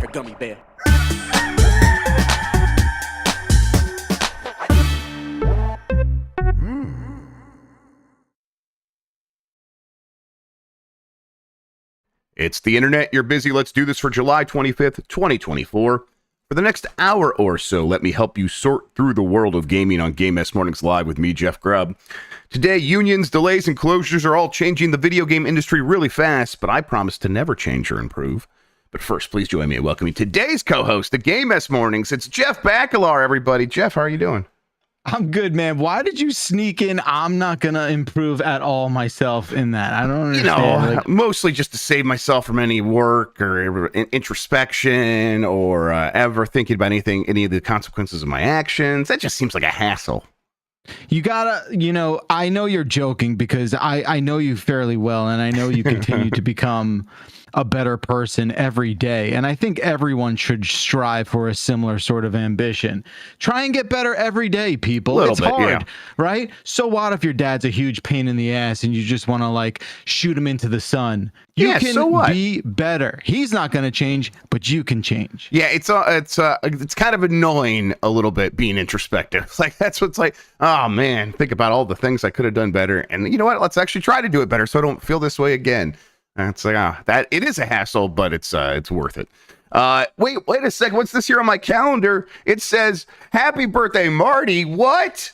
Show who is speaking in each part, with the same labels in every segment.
Speaker 1: a gummy bear.
Speaker 2: It's the internet. You're busy. Let's do this for July 25th, 2024. For the next hour or so, let me help you sort through the world of gaming on Game S Mornings Live with me, Jeff Grubb. Today, unions, delays, and closures are all changing the video game industry really fast, but I promise to never change or improve. But first, please join me in welcoming today's co-host of Game S Mornings. It's Jeff Bakalar, everybody. Jeff, how are you doing?
Speaker 3: I'm good, man. Why did you sneak in? I'm not going to improve at all myself in that. I don't understand.
Speaker 2: Mostly just to save myself from any work or introspection or ever thinking about any of the consequences of my actions. That just seems like a hassle.
Speaker 3: You gotta, I know you're joking because I know you fairly well, and I know you continue to become a better person every day. And I think everyone should strive for a similar sort of ambition. Try and get better every day, people. It's hard, right? So what if your dad's a huge pain in the ass and you just want to shoot him into the sun? You can be better. He's not going to change, but you can change.
Speaker 2: Yeah, it's kind of annoying a little bit being introspective. That's what's like, oh man, think about all the things I could have done better. And you know what? Let's actually try to do it better so I don't feel this way again. It's like, that it is a hassle, but it's worth it. Wait a second. What's this here on my calendar? It says, happy birthday, Marty. What?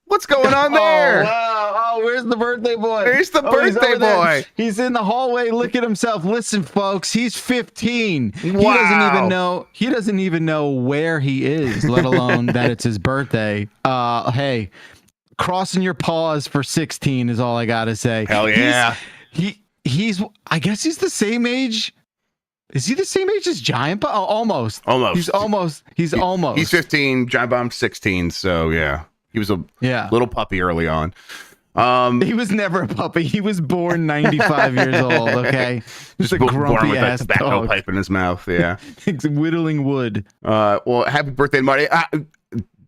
Speaker 2: What's going on there?
Speaker 3: Oh, wow. Oh, where's the birthday boy?
Speaker 2: Where's the birthday boy?
Speaker 3: He's in the hallway looking at himself. Listen, folks, he's 15.
Speaker 2: Wow.
Speaker 3: He doesn't even know where he is, let alone that it's his birthday. Hey, crossing your paws for 16 is all I got to say.
Speaker 2: Hell yeah.
Speaker 3: I guess he's the same age. Is he the same age as Giant Bomb? Oh, almost. He's almost. He's
Speaker 2: 15. Giant Bomb's 16. So yeah, he was a little puppy early on.
Speaker 3: He was never a puppy. He was born 95 years old. Okay,
Speaker 2: just a grumpy ass tobacco pipe in his mouth. Yeah,
Speaker 3: it's whittling wood.
Speaker 2: Well, happy birthday, Marty.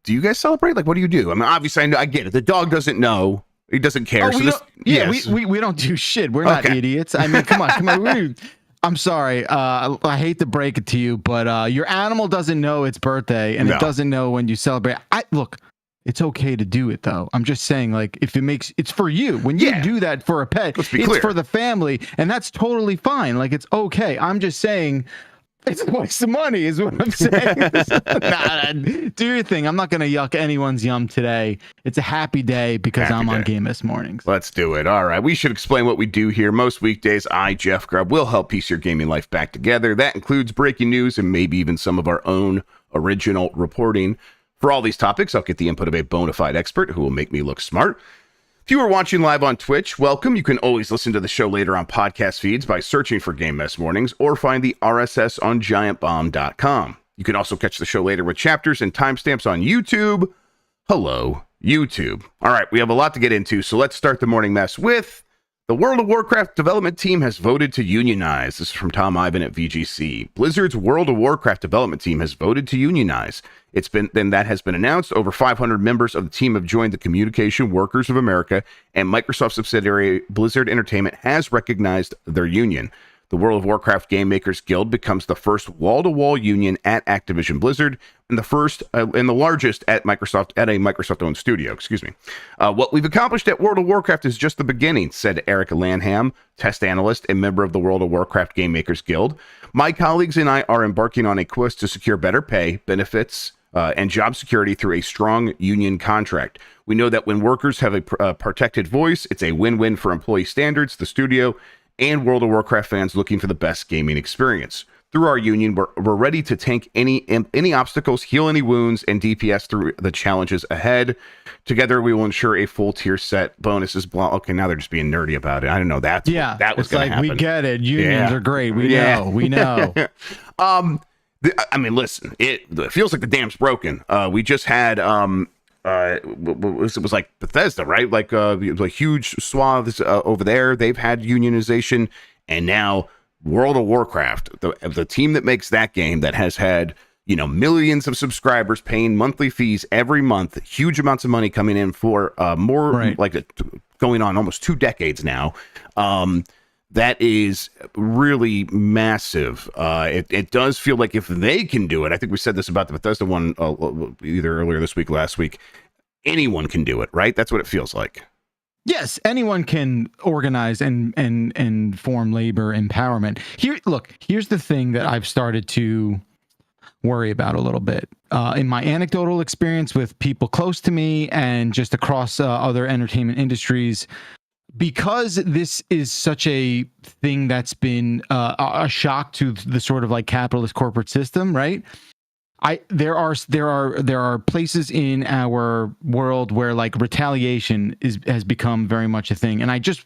Speaker 2: Do you guys celebrate? What do you do? I mean, obviously, I get it. The dog doesn't know. He doesn't care.
Speaker 3: We don't do shit. We're not idiots. I mean, come on. I'm sorry. I hate to break it to you, but your animal doesn't know its birthday, and it doesn't know when you celebrate. Look, it's okay to do it though. I'm just saying, if it's for you. When you do that for a pet, it's for the family, and that's totally fine. It's okay. I'm just saying. It's a waste of money is what I'm saying. Do your thing. I'm not going to yuck anyone's yum today. It's a happy day because I'm on Game S Mornings.
Speaker 2: Let's do it. All right. We should explain what we do here. Most weekdays, I, Jeff Grubb, will help piece your gaming life back together. That includes breaking news and maybe even some of our own original reporting. For all these topics, I'll get the input of a bona fide expert who will make me look smart. If you are watching live on Twitch, welcome. You can always listen to the show later on podcast feeds by searching for Game Mess Mornings or find the RSS on giantbomb.com. You can also catch the show later with chapters and timestamps on YouTube. Hello, YouTube. All right, we have a lot to get into, so let's start the morning mess with the World of Warcraft development team has voted to unionize. This is from Tom Ivan at VGC. Blizzard's World of Warcraft development team has voted to unionize. That has been announced. Over 500 members of the team have joined the Communication Workers of America, and Microsoft subsidiary Blizzard Entertainment has recognized their union. The World of Warcraft Game Makers Guild becomes the first wall-to-wall union at Activision Blizzard and the first and the largest at Microsoft at a Microsoft-owned studio. What we've accomplished at World of Warcraft is just the beginning, said Eric Lanham, test analyst and member of the World of Warcraft Game Makers Guild. My colleagues and I are embarking on a quest to secure better pay, benefits, and job security through a strong union contract. We know that when workers have a protected voice, it's a win-win for employee standards, the studio, and World of Warcraft fans looking for the best gaming experience. Through our union, we're ready to tank any obstacles, heal any wounds, and DPS through the challenges ahead. Together, we will ensure a full tier set bonuses. Okay, now they're just being nerdy about it. I didn't know that was going to happen.
Speaker 3: We get it. Unions are great. We know.
Speaker 2: I mean, listen, it feels like the dam's broken. We just had it was like Bethesda, right? Like huge swaths over there. They've had unionization, and now World of Warcraft, the team that makes that game, that has had millions of subscribers paying monthly fees every month, huge amounts of money coming in for going on almost 2 decades now. that is really massive. It does feel like if they can do it, I think we said this about the Bethesda one either earlier this week, last week, anyone can do it, right? That's what it feels like.
Speaker 3: Yes, anyone can organize and form labor empowerment. Here's the thing that I've started to worry about a little bit. In my anecdotal experience with people close to me and just across other entertainment industries, because this is such a thing that's been a shock to the sort of like capitalist corporate system, right? There are places in our world where like retaliation has become very much a thing, and I just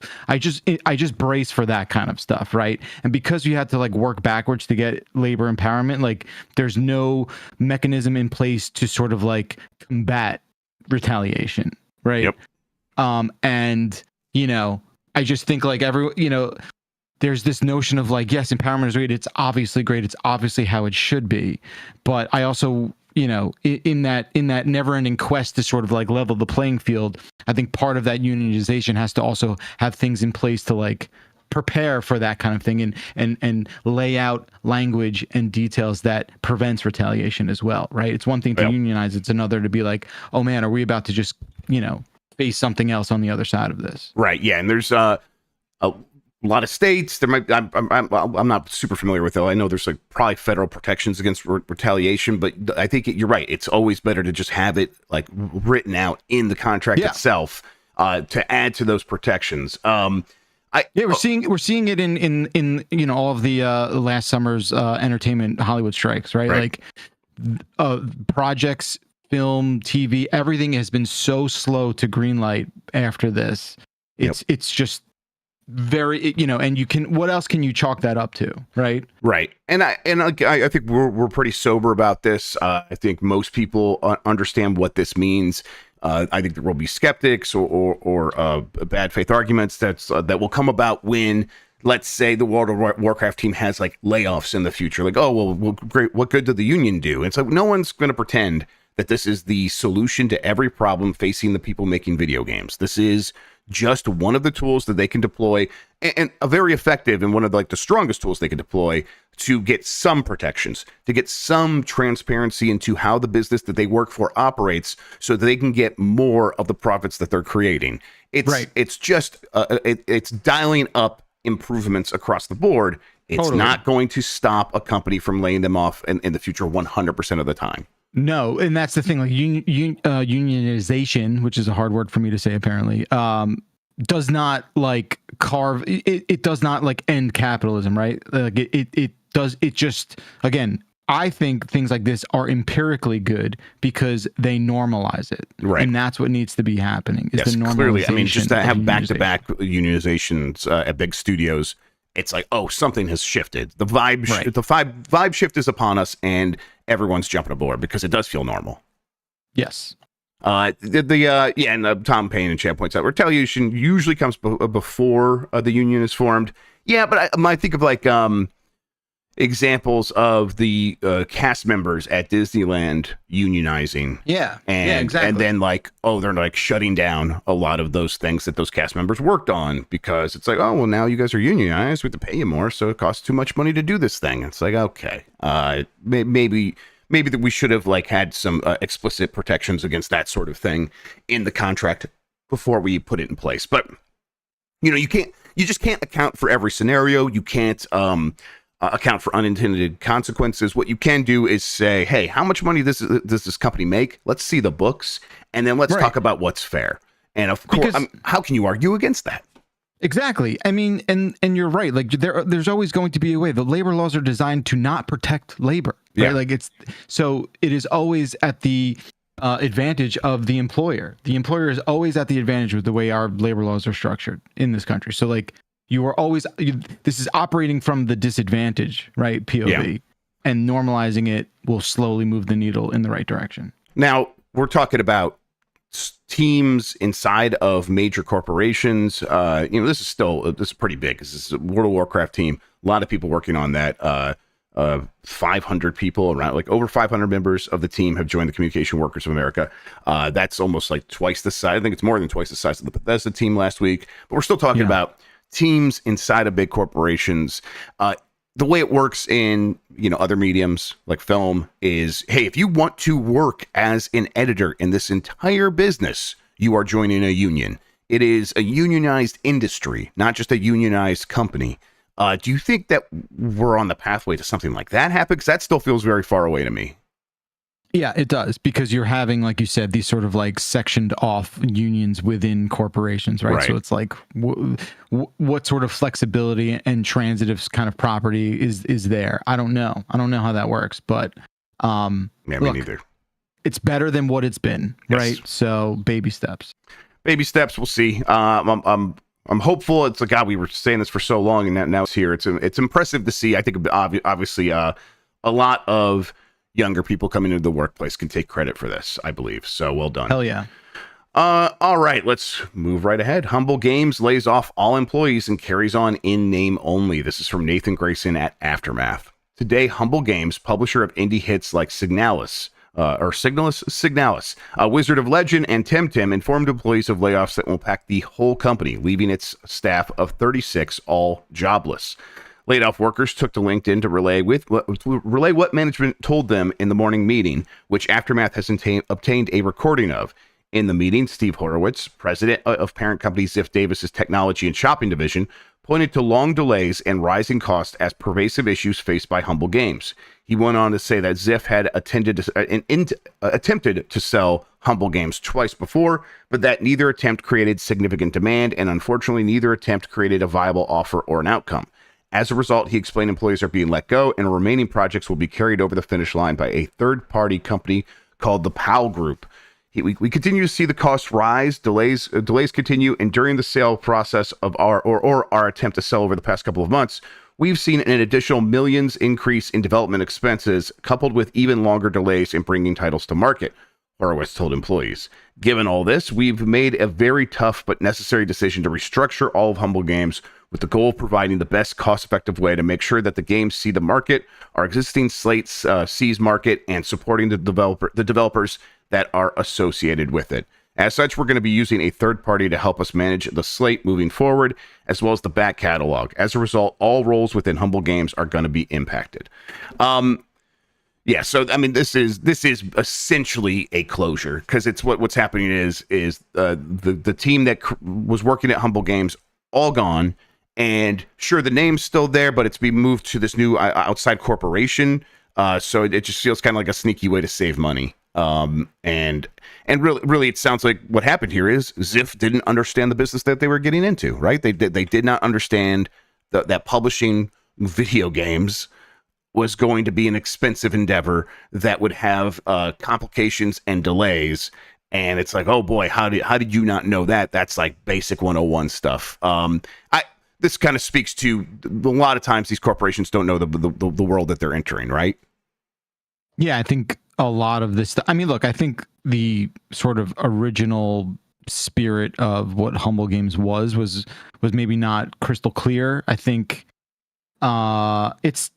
Speaker 3: brace for that kind of stuff, right? And because you had to like work backwards to get labor empowerment, like there's no mechanism in place to sort of like combat retaliation, right?
Speaker 2: Yep.
Speaker 3: And I just think like there's this notion of like, yes, empowerment is great. It's obviously great. It's obviously how it should be. But I also, in that never-ending quest to sort of like level the playing field, I think part of that unionization has to also have things in place to like prepare for that kind of thing and lay out language and details that prevents retaliation as well, right? It's one thing to unionize. It's another to be like, oh man, are we about to just, face something else on the other side of this?
Speaker 2: Right. Yeah. And there's a lot of states. There might. I'm not super familiar with it. I know there's like probably federal protections against retaliation, but I think you're right. It's always better to just have it like written out in the contract itself to add to those protections. We're
Speaker 3: seeing it in all of the last summer's entertainment Hollywood strikes, right? Like projects, film, TV, everything has been so slow to greenlight after this. It's just very, and you can, what else can you chalk that up to, right?
Speaker 2: Right. And I think we're pretty sober about this. I think most people understand what this means. I think there will be skeptics or bad faith arguments that will come about when, let's say, the World of Warcraft team has like layoffs in the future. Like, oh, well, great. What good did the union do? And so no one's going to pretend that this is the solution to every problem facing the people making video games. This is just one of the tools that they can deploy, and a very effective and one of the strongest tools they can deploy to get some protections, to get some transparency into how the business that they work for operates, so that they can get more of the profits that they're creating. It's just it's dialing up improvements across the board. It's not going to stop a company from laying them off in the future 100% of the time.
Speaker 3: No, and that's the thing. Like unionization, which is a hard word for me to say, apparently, does not like carve. It does not like end capitalism, right? Like it does. It just, again, I think things like this are empirically good because they normalize it, right? And that's what needs to be happening. Is the normalization. Clearly, I mean, just to have back-to-back unionizations at big studios, it's like, oh, something has shifted. The vibe, the vibe shift is upon us, and everyone's jumping aboard because it does feel normal. Yes.
Speaker 2: And Tom Payne and Chad points out retaliation usually comes before the union is formed. Yeah, but I might think of like examples of the cast members at Disneyland unionizing.
Speaker 3: Yeah,
Speaker 2: exactly. And then like, oh, they're like shutting down a lot of those things that those cast members worked on because it's like, oh, well, now you guys are unionized. We have to pay you more, so it costs too much money to do this thing. It's like, okay, maybe that we should have like had some explicit protections against that sort of thing in the contract before we put it in place. But you just can't account for every scenario. You can't account for unintended consequences. What you can do is say, hey, how much money does this company make? Let's see the books, and then let's talk about what's fair. And of course, how can you argue against that?
Speaker 3: Exactly. I mean, and you're right. Like there's always going to be a way. The labor laws are designed to not protect labor. Right? Yeah. Like it is always at the advantage of the employer. The employer is always at the advantage with the way our labor laws are structured in this country. So like you are always, this is operating from the disadvantage, right? POV, and normalizing it will slowly move the needle in the right direction. Now
Speaker 2: we're talking about teams inside of major corporations. This is pretty big. This is a World of Warcraft team. A lot of people working on that. 500 people, around like over 500 members of the team have joined the Communication Workers of America. That's almost like twice the size. I think it's more than twice the size of the Bethesda team last week. But we're still talking about teams inside of big corporations. The way it works in, other mediums like film is, hey, if you want to work as an editor in this entire business, you are joining a union. It is a unionized industry, not just a unionized company. Do you think that we're on the pathway to something like that happen? Because that still feels very far away to me.
Speaker 3: Yeah, it does, because you're having, like you said, these sort of like sectioned off unions within corporations, right? So it's like, what sort of flexibility and transitive kind of property is there? I don't know. I don't know how that works, but
Speaker 2: me neither.
Speaker 3: It's better than what it's been, right? So baby steps. Baby steps.
Speaker 2: We'll see. I'm hopeful. It's like, God, we were saying this for so long, and now it's here. It's impressive to see. I think obviously a lot of younger people coming into the workplace can take credit for this, I believe. So well done.
Speaker 3: Hell yeah.
Speaker 2: All right, let's move right ahead. Humble Games lays off all employees and carries on in name only. This is from Nathan Grayson at Aftermath. Today, Humble Games, publisher of indie hits like Signalis, Wizard of Legend, and Temtem, informed employees of layoffs that will impact the whole company, leaving its staff of 36 all jobless. Laid off workers took to LinkedIn to relay what management told them in the morning meeting, which Aftermath has obtained a recording of. In the meeting, Steve Horowitz, president of parent company Ziff Davis's technology and shopping division, pointed to long delays and rising costs as pervasive issues faced by Humble Games. He went on to say that Ziff had attempted to sell Humble Games twice before, but that neither attempt created significant demand, and unfortunately, neither attempt created a viable offer or an outcome. As a result, he explained employees are being let go, and remaining projects will be carried over the finish line by a third-party company called the Powell Group. We continue to see the costs rise, delays continue, and during the sale process of our attempt to sell over the past couple of months, we've seen an additional millions increase in development expenses, coupled with even longer delays in bringing titles to market, Horowitz told employees. Given all this, we've made a very tough but necessary decision to restructure all of Humble Games with the goal of providing the best cost-effective way to make sure that the games see the market, our existing slates sees market, and supporting the developers that are associated with it. As such, we're going to be using a third party to help us manage the slate moving forward, as well as the back catalog. As a result, all roles within Humble Games are going to be impacted. So I mean, this is essentially a closure, because it's what's happening is the team that was working at Humble Games all gone. And sure, the name's still there, but it's being moved to this new outside corporation. So it just feels kind of like a sneaky way to save money. And really, it sounds like what happened here is Ziff didn't understand the business that they were getting into, right? They did not understand that publishing video games was going to be an expensive endeavor that would have complications and delays. And it's like, oh boy, how did you not know that? That's like basic 101 stuff. This kind of speaks to a lot of times these corporations don't know the world that they're entering, right?
Speaker 3: Yeah, I think a lot of this. I mean, look, I think the sort of original spirit of what Humble Games was maybe not crystal clear. I think these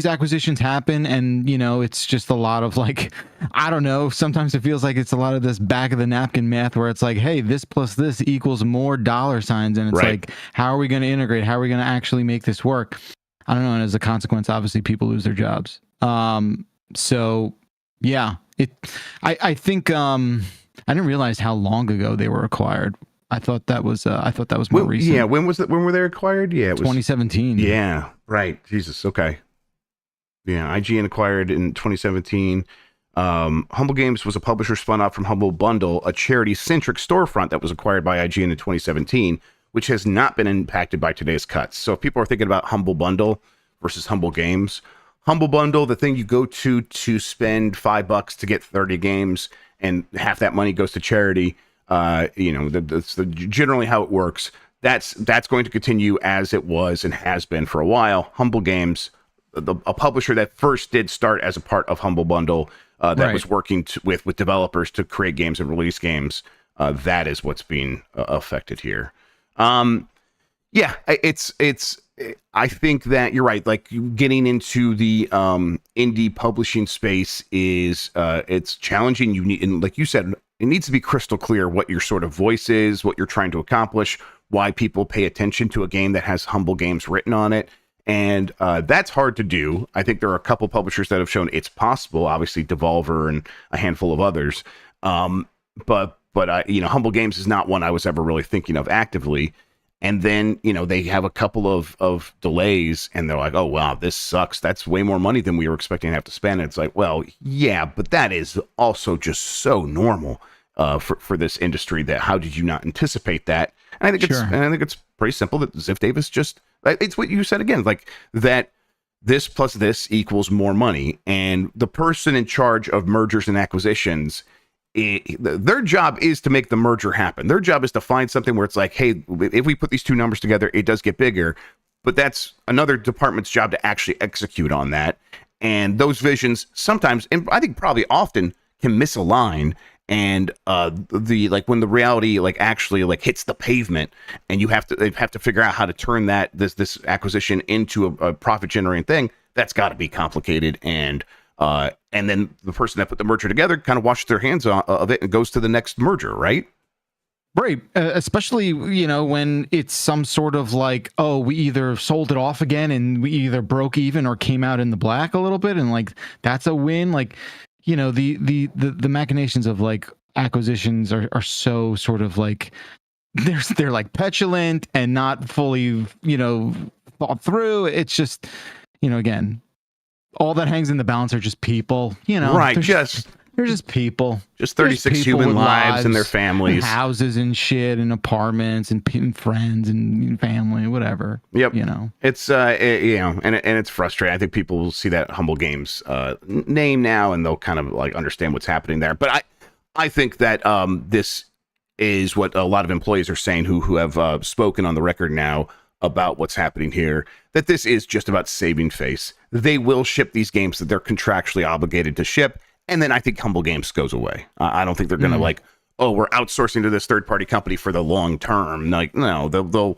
Speaker 3: acquisitions happen, and it's just a lot of like, I don't know, sometimes it feels like it's a lot of this back of the napkin math where it's like, hey, this plus this equals more dollar signs, and it's like, how are we going to integrate, how are we going to actually make this work? I don't know. And as a consequence, obviously people lose their jobs. So yeah, I think I didn't realize how long ago they were acquired. I thought that was more recent.
Speaker 2: Yeah, when were they acquired? Yeah, it was
Speaker 3: 2017.
Speaker 2: Yeah, right. Jesus. Okay. Yeah, IGN acquired in 2017. Humble Games was a publisher spun off from Humble Bundle, a charity-centric storefront that was acquired by IGN in 2017, which has not been impacted by today's cuts. So if people are thinking about Humble Bundle versus Humble Games, Humble Bundle, the thing you go to spend $5 to get 30 games, and half that money goes to charity. That's generally how it works. That's going to continue as it was and has been for a while. Humble Games, a publisher that first did start as a part of Humble Bundle, was working with developers to create games and release games. That is what's being affected here. I think that you're right. Like, getting into the indie publishing space is it's challenging. You need, and like you said, it needs to be crystal clear what your sort of voice is, what you're trying to accomplish, why people pay attention to a game that has Humble Games written on it. And that's hard to do. I think there are a couple publishers that have shown it's possible, obviously Devolver and a handful of others. But Humble Games is not one I was ever really thinking of actively. And then, they have a couple of delays and they're like, oh, wow, this sucks. That's way more money than we were expecting to have to spend. And it's like, well, yeah, but that is also just so normal for this industry that how did you not anticipate that? And I think it's pretty simple that Ziff Davis it's what you said again, like that this plus this equals more money. And the person in charge of mergers and acquisitions, their job is to make the merger happen. Their job is to find something where it's like, hey, if we put these two numbers together, it does get bigger. But that's another department's job to actually execute on that. And those visions sometimes, and I think probably often, can misalign. And when the reality actually hits the pavement, and they have to figure out how to turn this acquisition into a profit generating thing. That's got to be complicated. And then the person that put the merger together kind of washes their hands of it and goes to the next merger, right?
Speaker 3: Right. Especially, when it's some sort of we either sold it off again and we either broke even or came out in the black a little bit. And that's a win. The machinations of acquisitions are so sort of they're petulant and not fully, thought through. It's just, again, all that hangs in the balance are just people,
Speaker 2: right.
Speaker 3: They're just people.
Speaker 2: Just 36 human lives and their families.
Speaker 3: And houses and shit and apartments and friends and family, whatever.
Speaker 2: Yep. It's, and it's frustrating. I think people will see that Humble Games name now and they'll kind of understand what's happening there. But I think that this is what a lot of employees are saying who have spoken on the record now about what's happening here, that this is just about saving face. They will ship these games that they're contractually obligated to ship. And then I think Humble Games goes away. I don't think they're going to we're outsourcing to this third party company for the long term. No, they'll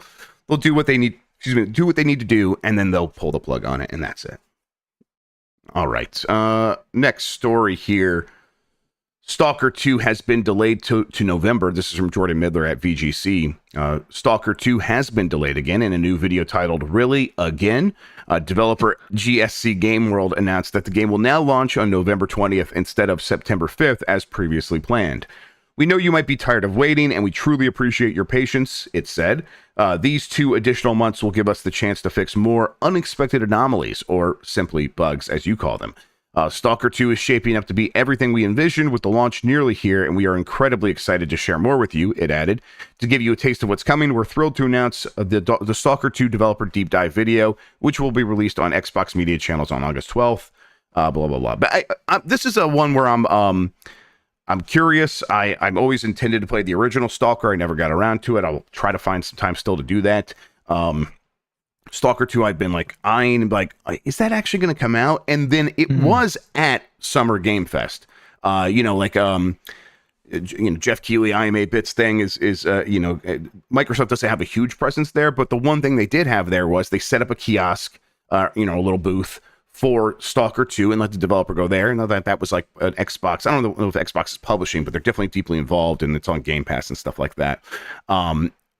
Speaker 2: do what they need. Do what they need to do, and then they'll pull the plug on it, and that's it. All right. Next story here. Stalker 2 has been delayed to November. This is from Jordan Midler at VGC. Stalker 2 has been delayed again in a new video titled Really Again? Developer GSC Game World announced that the game will now launch on November 20th instead of September 5th as previously planned. We know you might be tired of waiting, and we truly appreciate your patience, it said. These 2 additional months will give us the chance to fix more unexpected anomalies, or simply bugs, as you call them. Stalker 2 is shaping up to be everything we envisioned with the launch nearly here, and we are incredibly excited to share more with you, it added. To give you a taste of what's coming, we're thrilled to announce the Stalker 2 developer deep dive video, which will be released on Xbox media channels on August 12th, blah, blah, blah. But this is a one where I'm curious. I'm always intended to play the original Stalker. I never got around to it. I'll try to find some time still to do that. Stalker 2, I've been eyeing, is that actually going to come out? And then it was at Summer Game Fest. Jeff Keighley, I Am 8-Bits thing is Microsoft doesn't have a huge presence there, but the one thing they did have there was they set up a kiosk, a little booth for Stalker 2 and let the developer go there. And that was an Xbox. I don't know if Xbox is publishing, but they're definitely deeply involved and it's on Game Pass and stuff like that.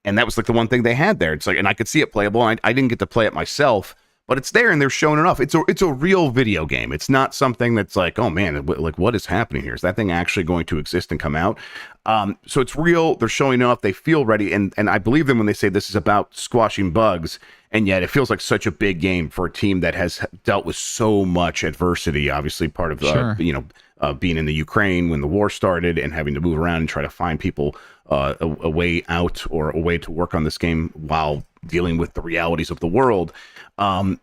Speaker 2: And that was the one thing they had there. It's and I could see it playable. I didn't get to play it myself, but it's there and they're showing it off. It's a real video game. It's not something that's oh man, what is happening here? Is that thing actually going to exist and come out? So it's real. They're showing off. They feel ready. And I believe them when they say this is about squashing bugs. And yet it feels like such a big game for a team that has dealt with so much adversity. Obviously part of being in the Ukraine when the war started and having to move around and try to find people a way out or a way to work on this game while dealing with the realities of the world. And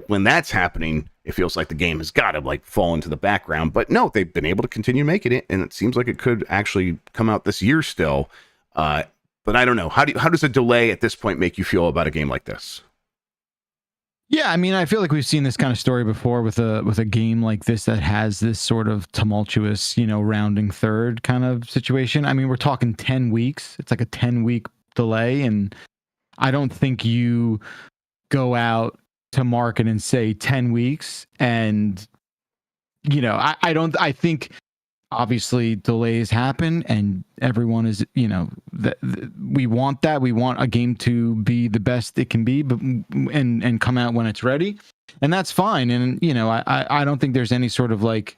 Speaker 2: when that's happening, it feels like the game has got to fall into the background. But no, they've been able to continue making it, and it seems like it could actually come out this year still. But I don't know. How does a delay at this point make you feel about a game like this?
Speaker 3: Yeah, I mean, I feel like we've seen this kind of story before with a game like this that has this sort of tumultuous, rounding third kind of situation. I mean, we're talking 10 weeks. It's like a 10-week delay, and I don't think you go out to market and say 10 weeks and I think obviously delays happen, and everyone is, we want that. We want a game to be the best it can be, but and come out when it's ready, and that's fine. And I don't think there's any sort of like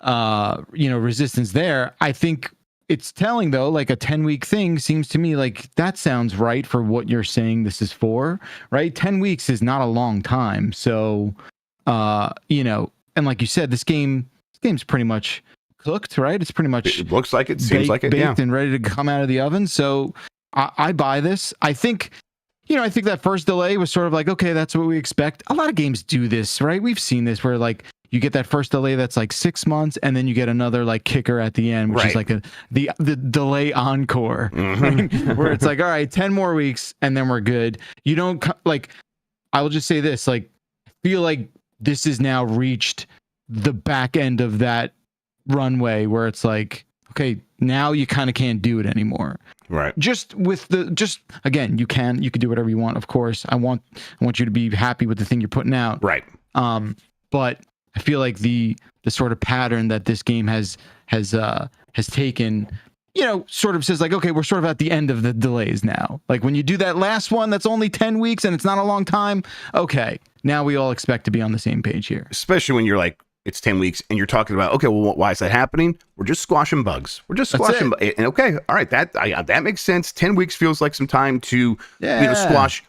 Speaker 3: resistance there. I think it's telling though, like a 10-week thing seems to me like that sounds right for what you're saying this is for, right? 10 weeks is not a long time. So, and like you said, this game's pretty much cooked, right? It's pretty much,
Speaker 2: it looks like it, seems like it,
Speaker 3: baked and ready to come out of the oven. So I buy this. I think that first delay was sort of like, okay, that's what we expect. A lot of games do this, right? We've seen this where like you get that first delay that's like 6 months, and then you get another like kicker at the end, which is like the delay encore, right? Where it's like, all right, 10 more weeks and then we're good. You don't like, I will just say this, like, I feel like this has now reached the back end of that runway where it's like, okay, now you kind of can't do it anymore.
Speaker 2: Right.
Speaker 3: Again, you can do whatever you want. Of course, I want you to be happy with the thing you're putting out.
Speaker 2: Right.
Speaker 3: But I feel like the sort of pattern that this game has taken, sort of says like, okay, we're sort of at the end of the delays now. Like when you do that last one, that's only 10 weeks and it's not a long time. Okay, now we all expect to be on the same page here.
Speaker 2: Especially when you're like, it's 10 weeks and you're talking about, okay, well, why is that happening? We're just squashing bugs. And okay, all right, that makes sense. 10 weeks feels like some time to squash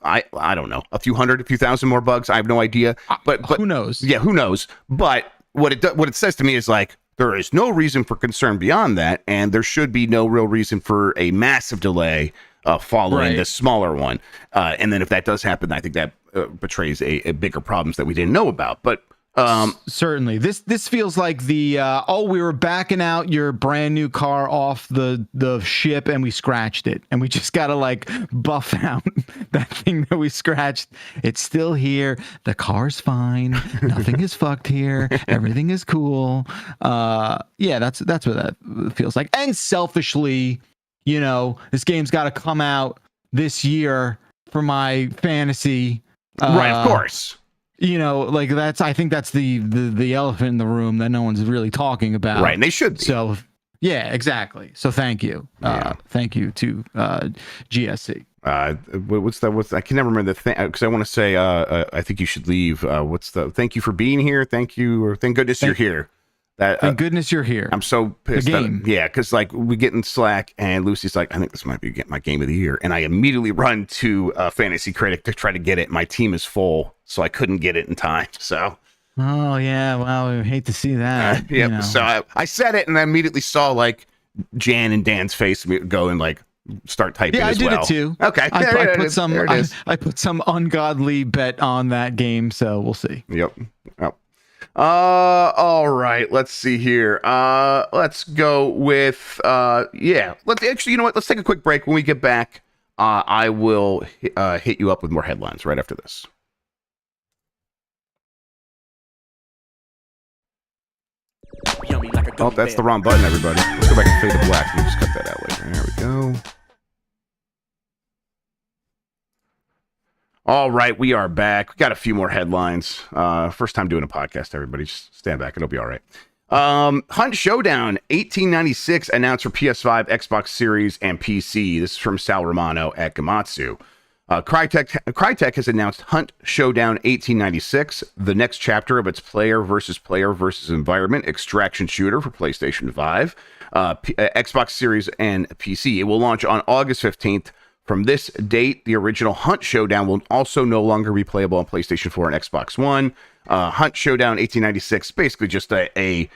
Speaker 2: I don't know, a few hundred, a few thousand more bugs. I have no idea, but
Speaker 3: who knows?
Speaker 2: Yeah, who knows? But what it says to me is like, there is no reason for concern beyond that, and there should be no real reason for a massive delay following this smaller one. And then if that does happen, I think that betrays a bigger problems that we didn't know about. But
Speaker 3: certainly this feels like the we were backing out your brand new car off the ship and we scratched it, and we just gotta like buff out that thing that we scratched. It's still here, the car's fine, nothing is fucked here, everything is cool. That's what that feels like. And selfishly, this game's got to come out this year for my fantasy,
Speaker 2: right, of course.
Speaker 3: Like I think that's the elephant in the room that no one's really talking about.
Speaker 2: Right, and they should be.
Speaker 3: So, yeah, exactly. So thank you. Thank you to GSC.
Speaker 2: What's I can never remember the thing, because I want to say I think you should leave. Thank you for being here. Thank you, or thank goodness you're here.
Speaker 3: Thank goodness you're here.
Speaker 2: I'm so pissed. Because like we get in Slack and Lucy's like, I think this might be my game of the year, and I immediately run to Fantasy Critic to try to get it. My team is full, so I couldn't get it in time. So.
Speaker 3: Oh yeah, well, I hate to see that.
Speaker 2: So I said it, and I immediately saw like Jan and Dan's face go and like start typing.
Speaker 3: Yeah,
Speaker 2: as well.
Speaker 3: I did it too.
Speaker 2: Okay,
Speaker 3: I put some ungodly bet on that game, so we'll see.
Speaker 2: Yep. All right, let's see here. Let's go with let's actually, you know what? Let's take a quick break. When we get back, I will hit you up with more headlines right after this. Oh, that's the wrong button, everybody. Let's go back and fade to black. We'll just cut that out later. There we go. All right, we are back. We got a few more headlines. First time doing a podcast, everybody. Just stand back. It'll be all right. Hunt Showdown 1896 announced for PS5, Xbox Series, and PC. This is from Sal Romano at Gamatsu. Crytek has announced Hunt Showdown 1896, the next chapter of its player versus environment extraction shooter for PlayStation 5, Xbox Series, and PC. It will launch on August 15th. From this date, the original Hunt Showdown will also no longer be playable on PlayStation 4 and Xbox One. Hunt Showdown 1896, basically just an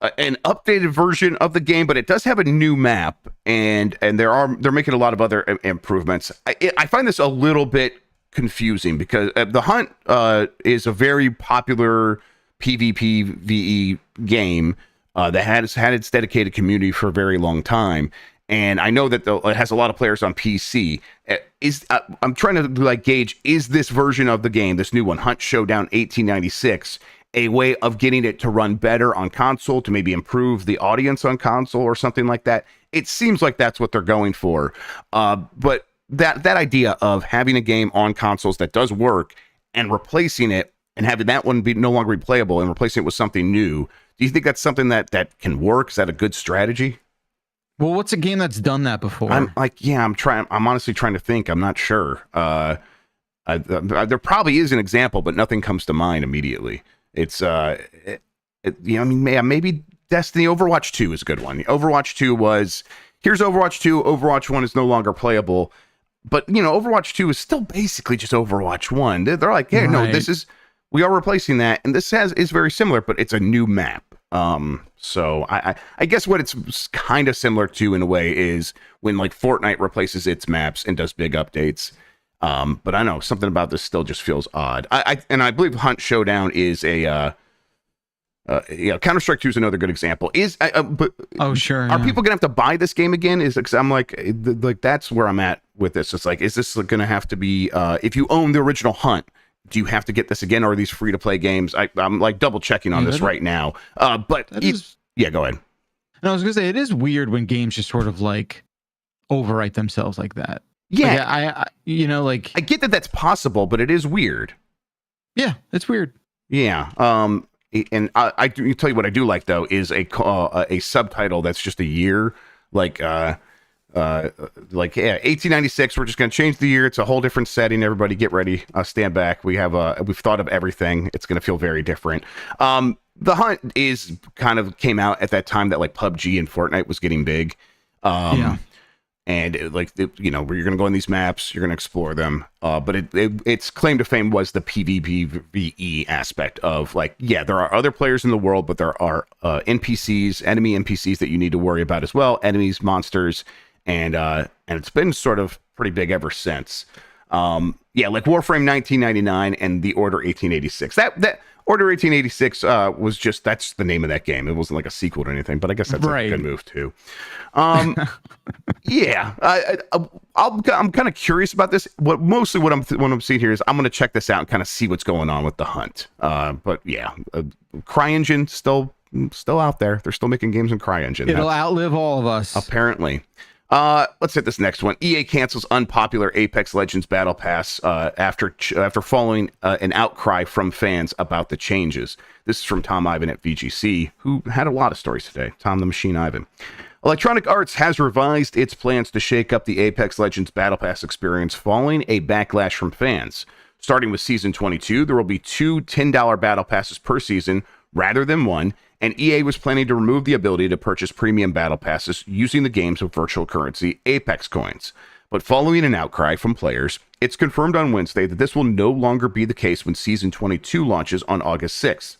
Speaker 2: updated version of the game, but it does have a new map, and they're making a lot of other improvements. I find this a little bit confusing because the Hunt is a very popular PvPvE game that has had its dedicated community for a very long time. And I know that it has a lot of players on PC. I'm trying to like gauge, is this version of the game, this new one, Hunt Showdown 1896, a way of getting it to run better on console, to maybe improve the audience on console or something like that? It seems like that's what they're going for. But that idea of having a game on consoles that does work and replacing it and having that one be no longer replayable and replacing it with something new, Do you think that's something that can work? Is that a good strategy?
Speaker 3: Well, what's a game that's done that before?
Speaker 2: I'm honestly trying to think. I'm not sure. There probably is an example, but nothing comes to mind immediately. It's maybe Destiny. Overwatch 2 is a good one. Overwatch 2 was, here's Overwatch 2. Overwatch 1 is no longer playable, but Overwatch 2 is still basically just Overwatch 1. They're like, hey, no, we are replacing that, and this is very similar, but it's a new map. So I guess what it's kind of similar to in a way is when like Fortnite replaces its maps and does big updates. But I know something about this still just feels odd. I believe Hunt Showdown is Counter-Strike 2 is another good example. Are people gonna have to buy this game again? Because I'm like that's where I'm at with this. It's like, is this gonna have to be if you own the original Hunt? Do you have to get this again, or are these free to play games? I'm like double checking on this right now. Go ahead.
Speaker 3: No, I was gonna say it is weird when games just sort of like overwrite themselves like that.
Speaker 2: Yeah,
Speaker 3: like
Speaker 2: I get that that's possible, but it is weird.
Speaker 3: Yeah, it's weird.
Speaker 2: Yeah. And I tell you what I do like though is a subtitle that's just a year, like 1896. We're just going to change the year. It's a whole different setting. Everybody get ready. Stand back. We've thought of everything. It's going to feel very different. The Hunt came out at that time that like PUBG and Fortnite was getting big. And where you're going to go on these maps, you're going to explore them. But its claim to fame was the PvPvE aspect of there are other players in the world, but there are enemy NPCs that you need to worry about as well. Enemies, monsters. And it's been sort of pretty big ever since. Like Warframe 1999 and The Order 1886. That Order 1886 was just, that's the name of that game. It wasn't like a sequel or anything, but I guess that's a good move too. I'm kind of curious about this. What I'm seeing here is I'm going to check this out and kind of see what's going on with the Hunt. CryEngine still out there. They're still making games in CryEngine.
Speaker 3: It'll outlive all of us,
Speaker 2: apparently. Let's hit this next one. EA cancels unpopular Apex Legends Battle Pass after following an outcry from fans about the changes. This is from Tom Ivan at VGC, who had a lot of stories today. Tom the Machine Ivan. Electronic Arts has revised its plans to shake up the Apex Legends Battle Pass experience following a backlash from fans. Starting with Season 22, there will be 2 $10 Battle Passes per season rather than one, and EA was planning to remove the ability to purchase premium battle passes using the game's virtual currency Apex coins. But following an outcry from players, it's confirmed on Wednesday that this will no longer be the case when Season 22 launches on August 6th.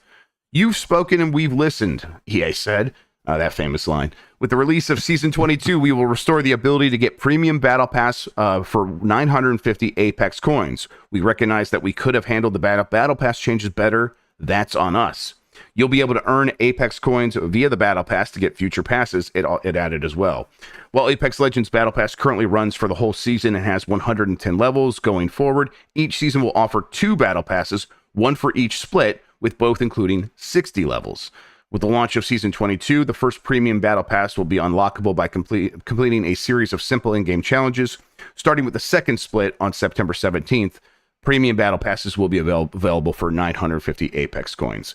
Speaker 2: You've spoken and we've listened, EA said, that famous line. With the release of Season 22, we will restore the ability to get premium battle pass for 950 Apex coins. We recognize that we could have handled the battle pass changes better. That's on us. You'll be able to earn Apex coins via the Battle Pass to get future passes, it added as well. While Apex Legends Battle Pass currently runs for the whole season and has 110 levels going forward, each season will offer 2 Battle Passes, one for each split, with both including 60 levels. With the launch of Season 22, the first premium Battle Pass will be unlockable by completing a series of simple in-game challenges. Starting with the second split on September 17th, premium battle passes will be available for 950 Apex coins.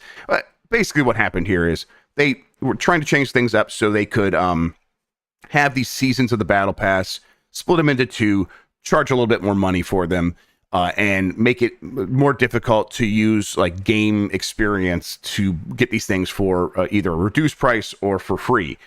Speaker 2: Basically what happened here is they were trying to change things up so they could have these seasons of the battle pass, split them into 2, charge a little bit more money for them, and make it more difficult to use like game experience to get these things for either a reduced price or for free.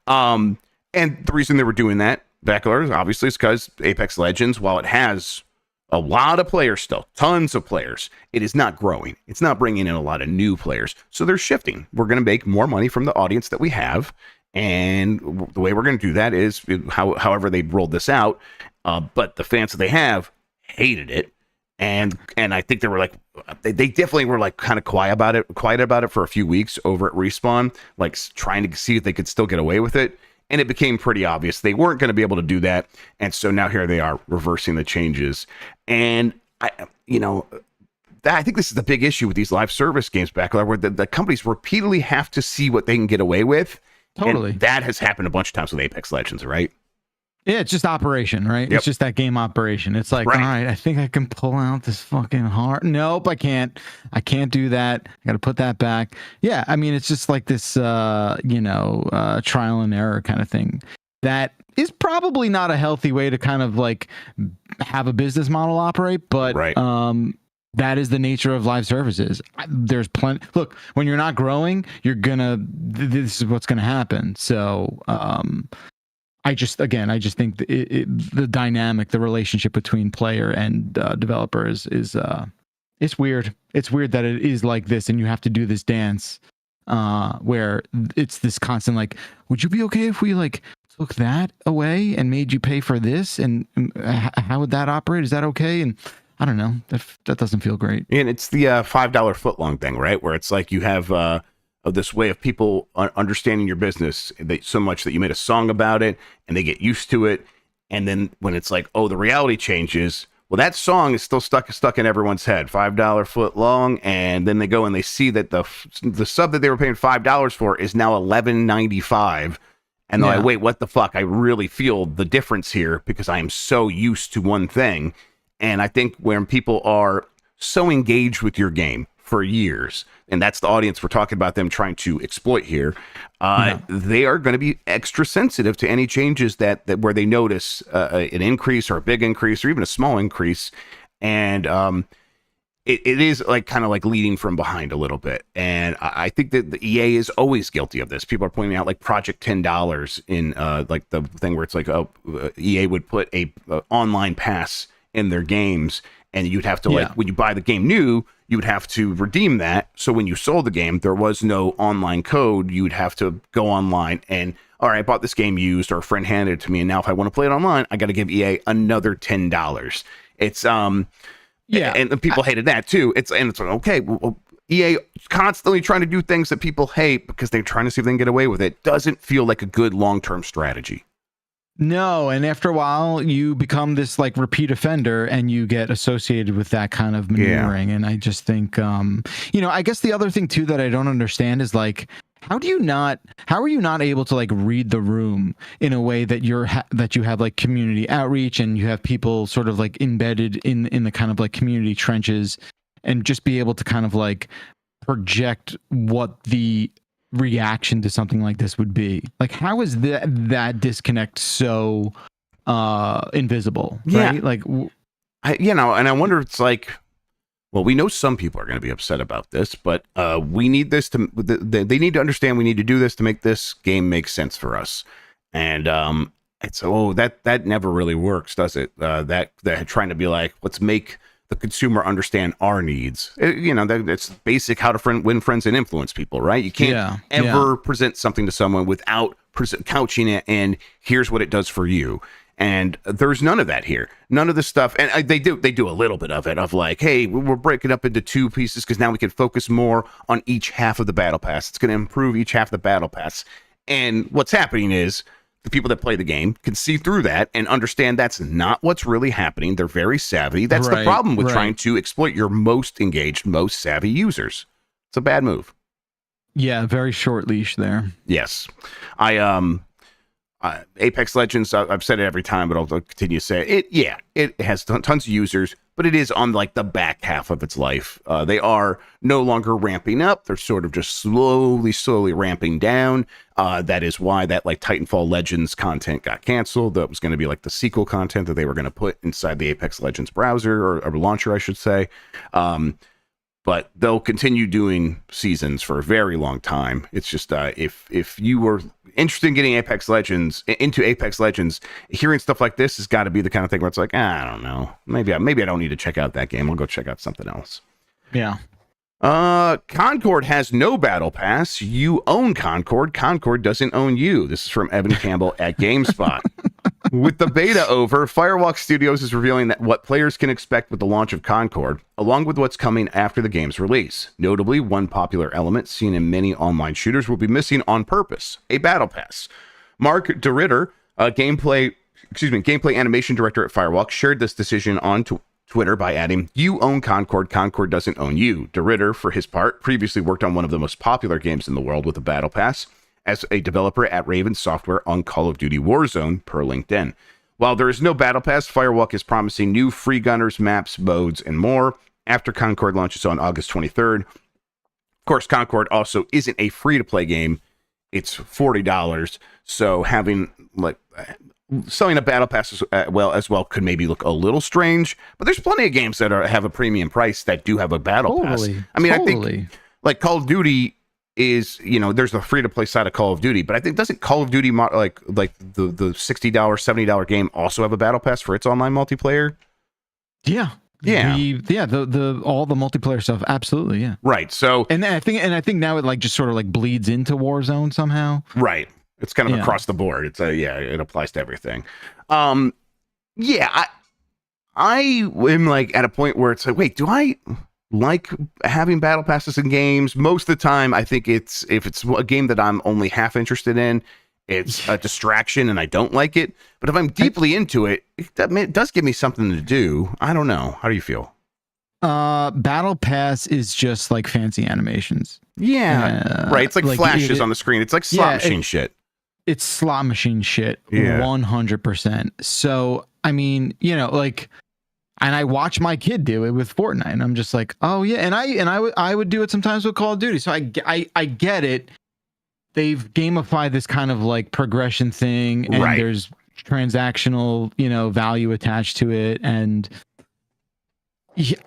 Speaker 2: And the reason they were doing that, Bakalar, obviously, is because Apex Legends, while it has a lot of players still, tons of players, it is not growing. It's not bringing in a lot of new players. So they're shifting. We're going to make more money from the audience that we have. And the way we're going to do that is however they rolled this out. But the fans that they have hated it. And I think they were like, they definitely were like kind of quiet about it for a few weeks over at Respawn, like trying to see if they could still get away with it. And it became pretty obvious they weren't going to be able to do that. And so now here they are reversing the changes. And I think this is the big issue with these live service games, Bakalar, where the companies repeatedly have to see what they can get away with.
Speaker 3: Totally.
Speaker 2: And that has happened a bunch of times with Apex Legends, right?
Speaker 3: Yeah, it's just operation, right?
Speaker 2: Yep.
Speaker 3: It's just that game operation. It's like,
Speaker 2: Right.
Speaker 3: all right, I think I can pull out this fucking heart. Nope, I can't. I can't do that. I got to put that back. Yeah, I mean, it's just like this, trial and error kind of thing. That is probably not a healthy way to kind of like have a business model operate, but
Speaker 2: Right.
Speaker 3: that is the nature of live services. There's plenty. Look, when you're not growing, this is what's gonna happen. So, I just think the dynamic, the relationship between player and developer is it's weird. It's weird that it is like this, and you have to do this dance where it's this constant like, would you be okay if we like took that away and made you pay for this? And how would that operate? Is that okay? And I don't know. That doesn't feel great.
Speaker 2: And it's the $5 footlong thing, right? Where it's like you have this way of people understanding your business so much that you made a song about it and they get used to it. And then when it's like, oh, the reality changes, well, that song is still stuck in everyone's head. $5 foot long. And then they go and they see that the sub that they were paying $5 for is now $11.95. And they're like, wait, what the fuck? I really feel the difference here because I am so used to one thing. And I think when people are so engaged with your game for years, and that's the audience we're talking about them trying to exploit here, they are going to be extra sensitive to any changes that where they notice an increase or a big increase or even a small increase. And it is like kind of like leading from behind a little bit. And I think that the EA is always guilty of this. People are pointing out like Project $10 in like the thing where it's like, EA would put a online pass in their games, and you'd have to like when you buy the game new, you would have to redeem that. So when you sold the game, there was no online code. You would have to go online and, all right, I bought this game used, or a friend handed it to me, and now if I want to play it online, I got to give EA another $10. It's and people hated that too. It's like, okay, well, EA constantly trying to do things that people hate because they're trying to see if they can get away with it. Doesn't feel like a good long-term strategy.
Speaker 3: No, and after a while, you become this like repeat offender, and you get associated with that kind of maneuvering. And I just think, I guess the other thing too that I don't understand is like, how are you not able to like read the room in a way that that you have like community outreach and you have people sort of like embedded in the kind of like community trenches, and just be able to kind of like project what the reaction to something like this would be? Like, how is that disconnect so invisible, right? Like,
Speaker 2: and I wonder, it's like, well, we know some people are going to be upset about this, but we need this to they need to understand we need to do this to make this game make sense for us. And it's that never really works, does it? That trying to be like, let's make the consumer understand our needs. It's basic how to win friends and influence people, right? You can't ever present something to someone without couching it and here's what it does for you. And there's none of that here. None of the stuff. And they do a little bit of it, of like, hey, we're breaking up into two pieces because now we can focus more on each half of the battle pass. It's going to improve each half of the battle pass. And what's happening is the people that play the game can see through that and understand that's not what's really happening. They're very savvy. That's the problem with trying to exploit your most engaged, most savvy users. It's a bad move.
Speaker 3: Yeah, very short leash there.
Speaker 2: Yes. Apex Legends, I've said it every time, but I'll continue to say it. Yeah, it has tons of users, but it is on like the back half of its life. They are no longer ramping up. They're sort of just slowly ramping down. That is why that like Titanfall Legends content got canceled. That was going to be like the sequel content that they were going to put inside the Apex Legends browser or launcher, I should say. But they'll continue doing seasons for a very long time. It's just if you were interested in getting into Apex Legends, hearing stuff like this has got to be the kind of thing where it's like, I don't know, maybe I don't need to check out that game. I'll go check out something else.
Speaker 3: Yeah.
Speaker 2: Concord has no battle pass. You own Concord. Concord doesn't own you. This is from Evan Campbell at GameSpot. With the beta over, Firewalk Studios is revealing that what players can expect with the launch of Concord, along with what's coming after the game's release. Notably, one popular element seen in many online shooters will be missing on purpose: a battle pass. Mark DeRitter, gameplay animation director at Firewalk, shared this decision on Twitter by adding, "You own Concord. Concord doesn't own you." DeRitter, for his part, previously worked on one of the most popular games in the world with a battle pass as a developer at Raven Software on Call of Duty Warzone, per LinkedIn. While there is no battle pass, Firewalk is promising new free gunners, maps, modes, and more after Concord launches on August 23rd. Of course, Concord also isn't a free-to-play game. It's $40. So having selling a battle pass as well could maybe look a little strange. But there's plenty of games that have a premium price that do have a battle pass. I mean, I think like Call of Duty is, there's the free-to-play side of Call of Duty, but I think doesn't Call of Duty like the $60, $70 game also have a battle pass for its online multiplayer?
Speaker 3: Yeah. The all the multiplayer stuff, absolutely, yeah.
Speaker 2: Right. So
Speaker 3: and I think now it just sort of bleeds into Warzone somehow.
Speaker 2: Right. It's kind of across the board. It's it applies to everything. I am at a point where it's wait, do I like having battle passes in games? Most of the time, I think if it's a game that I'm only half interested in, it's a distraction and I don't like it. But if I'm deeply into it, it does give me something to do. I don't know. How do you feel?
Speaker 3: Battle pass is just like fancy animations.
Speaker 2: Yeah. Right. It's like flashes on the screen. It's like slot machine shit.
Speaker 3: It's slot machine shit. 100%. So, I mean, and I watch my kid do it with Fortnite, and I'm just like, oh yeah, and I would do it sometimes with Call of Duty. So I get it. They've gamified this kind of progression thing, and there's transactional, value attached to it, and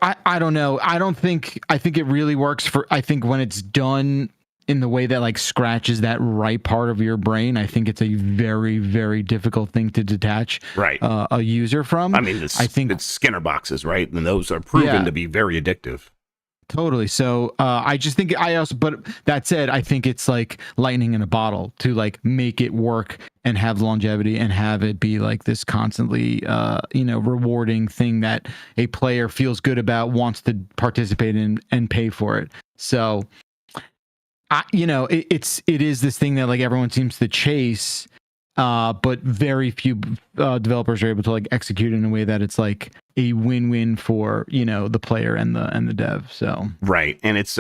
Speaker 3: I don't know. I think it really works I think when it's done in the way that scratches that right part of your brain, I think it's a very, very difficult thing to detach a user from.
Speaker 2: I mean, I think it's Skinner boxes, right? And those are proven to be very addictive.
Speaker 3: Totally. So I just think but that said, I think it's like lightning in a bottle to make it work and have longevity and have it be this constantly, rewarding thing that a player feels good about, wants to participate in and pay for it. So, it is this thing that everyone seems to chase, but very few developers are able to execute in a way that it's a win-win for the player and the dev. So
Speaker 2: right, and it's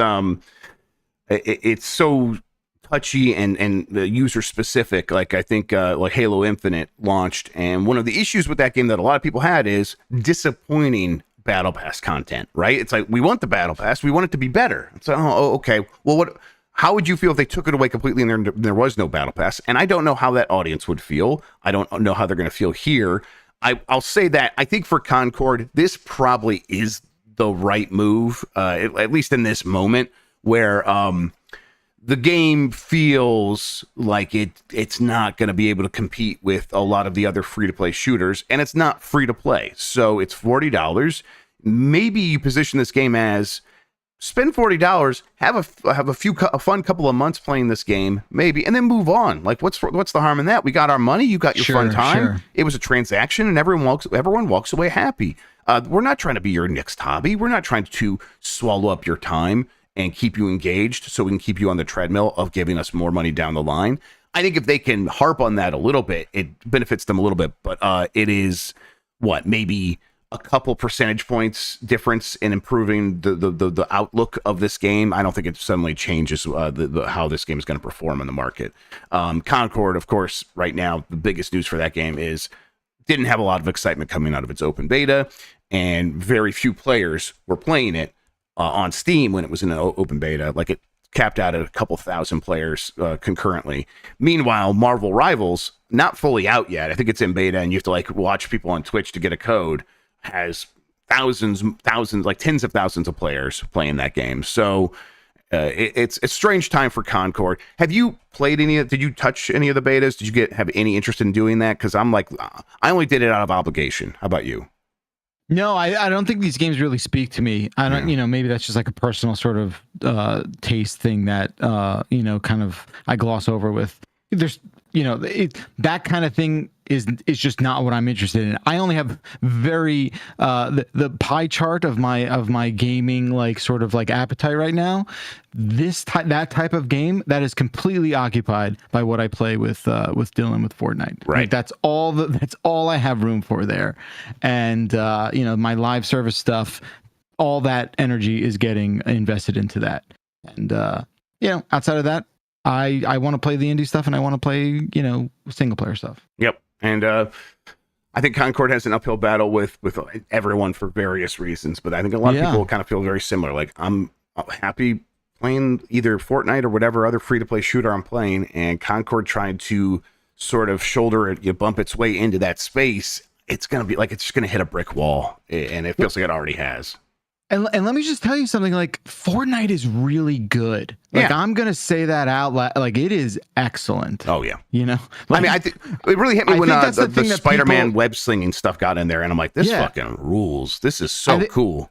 Speaker 2: so touchy and user specific. I think Halo Infinite launched, and one of the issues with that game that a lot of people had is disappointing battle pass content. Right? It's we want the battle pass, we want it to be better. It's okay. Well, how would you feel if they took it away completely and there was no battle pass? And I don't know how that audience would feel. I don't know how they're going to feel here. I'll say that I think for Concord, this probably is the right move, at least in this moment where the game feels like it's not going to be able to compete with a lot of the other free-to-play shooters, and it's not free-to-play. So it's $40. Maybe you position this game as spend $40, have a fun couple of months playing this game, maybe, and then move on. What's the harm in that? We got our money, you got your fun time. Sure. It was a transaction, and everyone walks away happy. We're not trying to be your next hobby. We're not trying to swallow up your time and keep you engaged so we can keep you on the treadmill of giving us more money down the line. I think if they can harp on that a little bit, it benefits them a little bit, but it is maybe a couple percentage points difference in improving the outlook of this game. I don't think it suddenly changes how this game is going to perform in the market. Concord, of course, right now, the biggest news for that game is didn't have a lot of excitement coming out of its open beta, and very few players were playing it on Steam when it was in an open beta. It capped out at a couple thousand players concurrently. Meanwhile, Marvel Rivals, not fully out yet. I think it's in beta, and you have to watch people on Twitch to get a code, has thousands, tens of thousands of players playing that game. So it's a strange time for Concord. Have you played did you touch any of the betas? Did you have any interest in doing that? Because I only did it out of obligation. How about you?
Speaker 3: No, I don't think these games really speak to me. I don't, maybe that's just a personal sort of taste thing that, kind of I gloss over with. There's, that kind of thing is just not what I'm interested in. I only have very the pie chart of my gaming sort of appetite right now. That type of game that is completely occupied by what I play with Dylan with Fortnite.
Speaker 2: Right.
Speaker 3: That's all I have room for there. And my live service stuff, all that energy is getting invested into that. And outside of that, I want to play the indie stuff, and I want to play, single player stuff.
Speaker 2: Yep. And I think Concord has an uphill battle with everyone for various reasons, but I think a lot of people kind of feel very similar. Like, I'm happy playing either Fortnite or whatever other free-to-play shooter I'm playing, and Concord trying to sort of shoulder it, you bump its way into that space, it's going to be like it's just going to hit a brick wall, and it feels like it already has.
Speaker 3: And let me just tell you something, like, Fortnite is really good. Like, I'm going to say that out loud. Like, it is excellent.
Speaker 2: Oh, yeah.
Speaker 3: You know?
Speaker 2: I
Speaker 3: Like,
Speaker 2: mean, it really hit me when the Spider-Man web slinging stuff got in there, and I'm like, this fucking rules. This is so cool.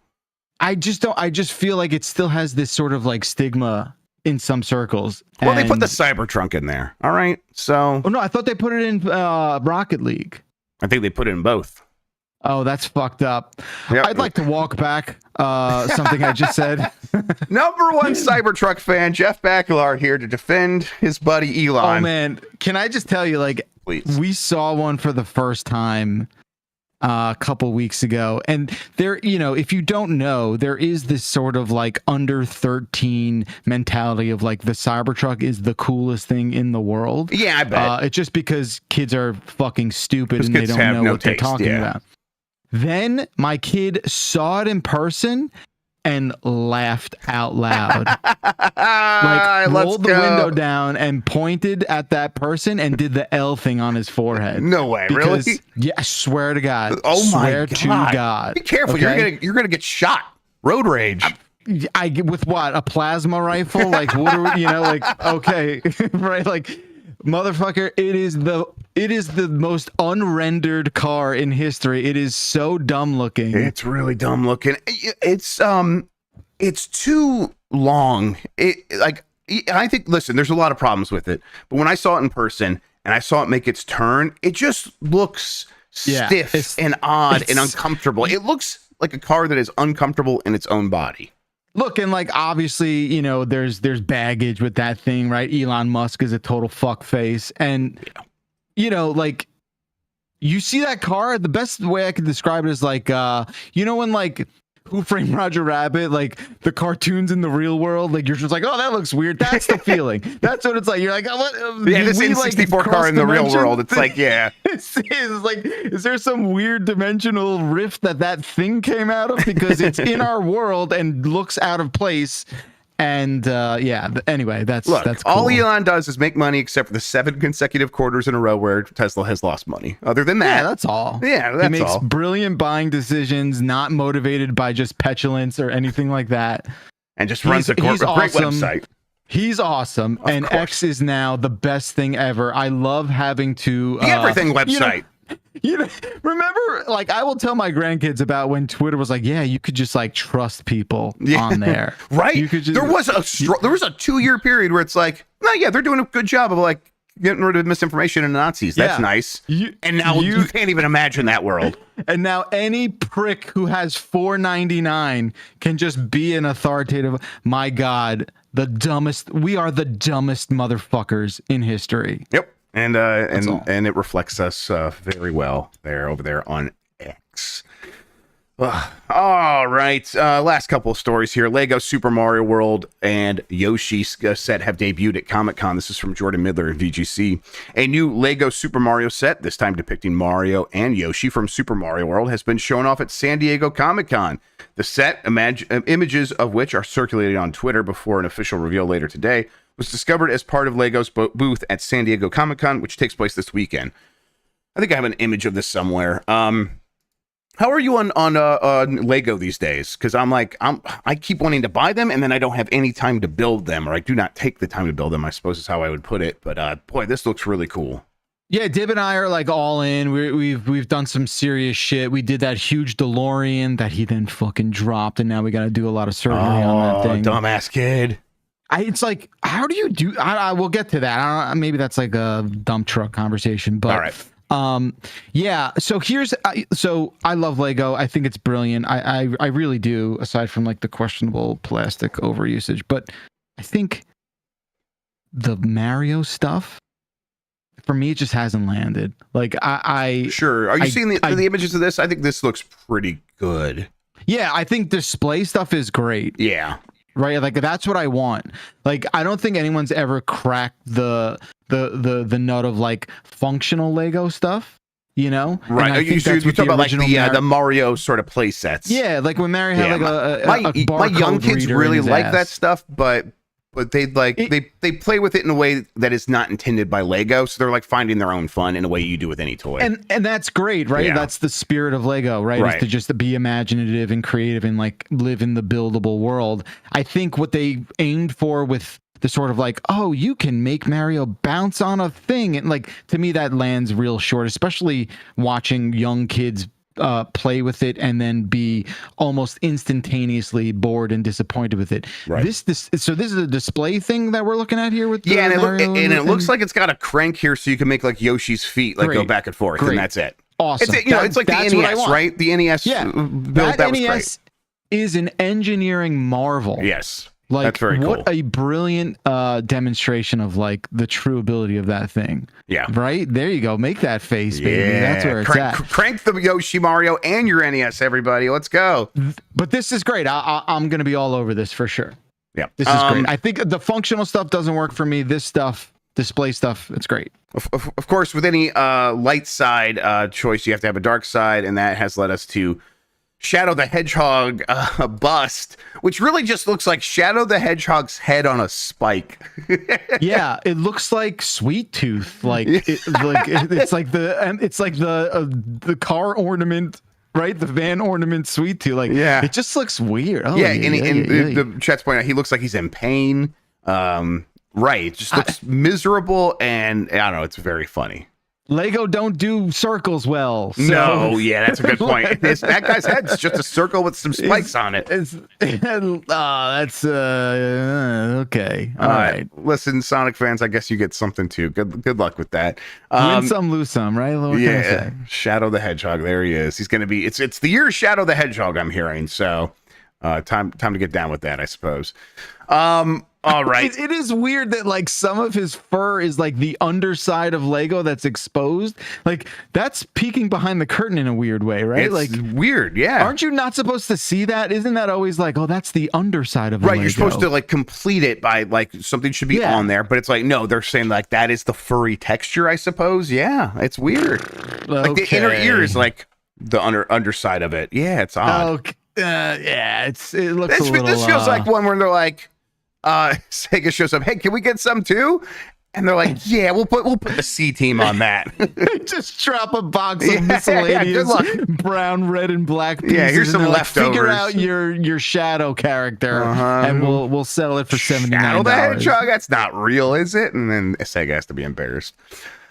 Speaker 2: I
Speaker 3: just feel like it still has this sort of, like, stigma in some circles.
Speaker 2: Well, they put the Cybertrunk in there. All right. So.
Speaker 3: Oh, no, I thought they put it in Rocket League.
Speaker 2: I think they put it in both.
Speaker 3: Oh, that's fucked up. Yep. I'd like to walk back something I just said.
Speaker 2: Number one Cybertruck fan, Jeff Bakalar, here to defend his buddy Elon.
Speaker 3: Oh, man. Can I just tell you, like,
Speaker 2: please?
Speaker 3: We saw one for the first time a couple weeks ago. And there, you know, if you don't know, there is this sort of like under 13 mentality of like the Cybertruck is the coolest thing in the world.
Speaker 2: Yeah, I bet.
Speaker 3: It's just because kids are fucking stupid and they don't know what they're talking about. Then my kid saw it in person and laughed out loud. Like rolled the window down and pointed at that person and did the L thing on his forehead.
Speaker 2: No way, really?
Speaker 3: Yeah, I swear to God.
Speaker 2: Oh my
Speaker 3: God.
Speaker 2: To God. Be careful, okay? You're gonna get shot. Road rage.
Speaker 3: I with what? A plasma rifle? Like what are we, you know, like okay, right? Like motherfucker, it is the most unrendered car in history. It is so dumb looking.
Speaker 2: It's really dumb looking. It's too long. I think, listen, there's a lot of problems with it, but when I saw it in person and I saw it make its turn, it just looks stiff and odd and uncomfortable. It looks like a car that is uncomfortable in its own body.
Speaker 3: Look, and like obviously, you know, there's baggage with that thing, right? Elon Musk is a total fuckface, and you know, like you see that car. The best way I could describe it is like, you know, when like Who Framed Roger Rabbit, like the cartoons in the real world, like you're just like, oh, that looks weird. That's the feeling. That's what it's like. You're like, oh, what?
Speaker 2: Yeah, this N64 like, car in the real world. It's like, yeah,
Speaker 3: it's like, is there some weird dimensional rift that thing came out of because it's in our world and looks out of place? And anyway, that's cool.
Speaker 2: All Elon does is make money, except for the 7 consecutive quarters in a row where Tesla has lost money. Other than that,
Speaker 3: that's all.
Speaker 2: Yeah, that's all.
Speaker 3: He makes brilliant buying decisions, not motivated by just petulance or anything like that.
Speaker 2: And just runs a great website.
Speaker 3: He's awesome, and X is now the best thing ever. I love having to
Speaker 2: the everything website.
Speaker 3: You know, remember, like I will tell my grandkids about when Twitter was like, yeah, you could just like trust people on there,
Speaker 2: right?
Speaker 3: You could just,
Speaker 2: there was a 2-year period where it's like, no, yeah, they're doing a good job of like getting rid of misinformation and Nazis. That's nice. And now you can't even imagine that world.
Speaker 3: And now any prick who has $4.99 can just be an authoritative. My God, we are the dumbest motherfuckers in history.
Speaker 2: Yep. And it reflects us very well over there on X. All right. Last couple of stories here. Lego Super Mario World and Yoshi set have debuted at Comic-Con. This is from Jordan Midler at VGC. A new Lego Super Mario set, this time depicting Mario and Yoshi from Super Mario World, has been shown off at San Diego Comic-Con. The set, images of which are circulated on Twitter before an official reveal later today, was discovered as part of Lego's booth at San Diego Comic-Con, which takes place this weekend. I think I have an image of this somewhere. How are you on Lego these days? Because I keep wanting to buy them, and then I don't have any time to build them, or I do not take the time to build them, I suppose is how I would put it. But boy, this looks really cool.
Speaker 3: Yeah, Dib and I are like all in. We've done some serious shit. We did that huge DeLorean that he then fucking dropped, and now we got to do a lot of surgery on that thing.
Speaker 2: Dumbass kid.
Speaker 3: It's like, how do you do? I will get to that. Maybe that's like a dump truck conversation, but.
Speaker 2: All right.
Speaker 3: Yeah. So so I love Lego. I think it's brilliant. I really do, aside from like the questionable plastic overusage. But I think the Mario stuff, for me, it just hasn't landed. Like
Speaker 2: Sure. Are you seeing the images of this? I think this looks pretty good.
Speaker 3: Yeah, I think display stuff is great.
Speaker 2: Yeah.
Speaker 3: Right, like that's what I want. Like, I don't think anyone's ever cracked the nut of like functional Lego stuff. you know?
Speaker 2: Right.
Speaker 3: And I think
Speaker 2: You
Speaker 3: that's what
Speaker 2: talk about like
Speaker 3: original
Speaker 2: the Mario sort of play sets.
Speaker 3: Yeah, like when Mario had like
Speaker 2: my
Speaker 3: a barcode
Speaker 2: young kids
Speaker 3: reader
Speaker 2: really
Speaker 3: in his
Speaker 2: like
Speaker 3: ass.
Speaker 2: that stuff, but they they play with it in a way that is not intended by Lego, so they're like finding their own fun in a way you do with any toy.
Speaker 3: And that's great, right?
Speaker 2: Yeah.
Speaker 3: That's the spirit of Lego, right? Is to just be imaginative and creative and like live in the buildable world. I think what they aimed for with the sort of like, oh, you can make Mario bounce on a thing, and like to me that lands real short, especially watching young kids play with it and then be almost instantaneously bored and disappointed with it.
Speaker 2: Right.
Speaker 3: So this is a display thing that we're looking at here with
Speaker 2: and
Speaker 3: Mario
Speaker 2: it looks like it's got a crank here, so you can make like Yoshi's feet like go back and forth, and that's it.
Speaker 3: Awesome.
Speaker 2: It's like the NES, right? The NES build that was
Speaker 3: NES
Speaker 2: great.
Speaker 3: Is an engineering marvel.
Speaker 2: Yes.
Speaker 3: Like,
Speaker 2: that's very cool.
Speaker 3: What a brilliant demonstration of like the true ability of that thing.
Speaker 2: Yeah.
Speaker 3: Right? There you go. Make that face, baby. That's where it's at.
Speaker 2: Crank the Yoshi, Mario, and your NES, everybody. Let's go.
Speaker 3: But this is great. I'm going to be all over this for sure.
Speaker 2: Yeah.
Speaker 3: This is great. I think the functional stuff doesn't work for me. This stuff, display stuff, it's great.
Speaker 2: Of course, with any light side choice, you have to have a dark side, and that has led us to Shadow the Hedgehog bust, which really just looks like Shadow the Hedgehog's head on a spike.
Speaker 3: Yeah, it looks like Sweet Tooth, it's like the car ornament, right? The van ornament Sweet Tooth, it just looks weird. Oh,
Speaker 2: The chat's pointing out he looks like he's in pain. Right, it just looks miserable, and I don't know, it's very funny.
Speaker 3: Lego don't do circles well. So.
Speaker 2: No, yeah, that's a good point. That guy's head's just a circle with some spikes on it.
Speaker 3: That's okay. All right.
Speaker 2: Listen, Sonic fans, I guess you get something too. Good luck with that.
Speaker 3: Win some, lose some, right?
Speaker 2: Shadow the Hedgehog. There he is. He's going to be. It's the year Shadow the Hedgehog. I'm hearing. So, time to get down with that, I suppose. All right.
Speaker 3: It is weird that like some of his fur is like the underside of Lego that's exposed. Like that's peeking behind the curtain in a weird way, right?
Speaker 2: It's
Speaker 3: like
Speaker 2: weird, yeah.
Speaker 3: Aren't you not supposed to see that? Isn't that always like, oh, that's the underside of
Speaker 2: right?
Speaker 3: Lego.
Speaker 2: You're supposed to like complete it by like something should be on there, but it's like no, they're saying like that is the furry texture, I suppose. Yeah, it's weird. Okay. Like the inner ear is like the underside of it. Yeah, it's odd.
Speaker 3: Okay. Yeah, it looks a little.
Speaker 2: This feels like one where they're like. Sega shows up. Hey, can we get some too? And they're like, yeah, we'll put the C team on that.
Speaker 3: Just drop a box of miscellaneous brown, red, and black pieces.
Speaker 2: Yeah, here's some leftovers.
Speaker 3: Figure out your Shadow character, and we'll settle it for $79.
Speaker 2: Shadow the Hedgehog? That's not real, is it? And then Sega has to be embarrassed.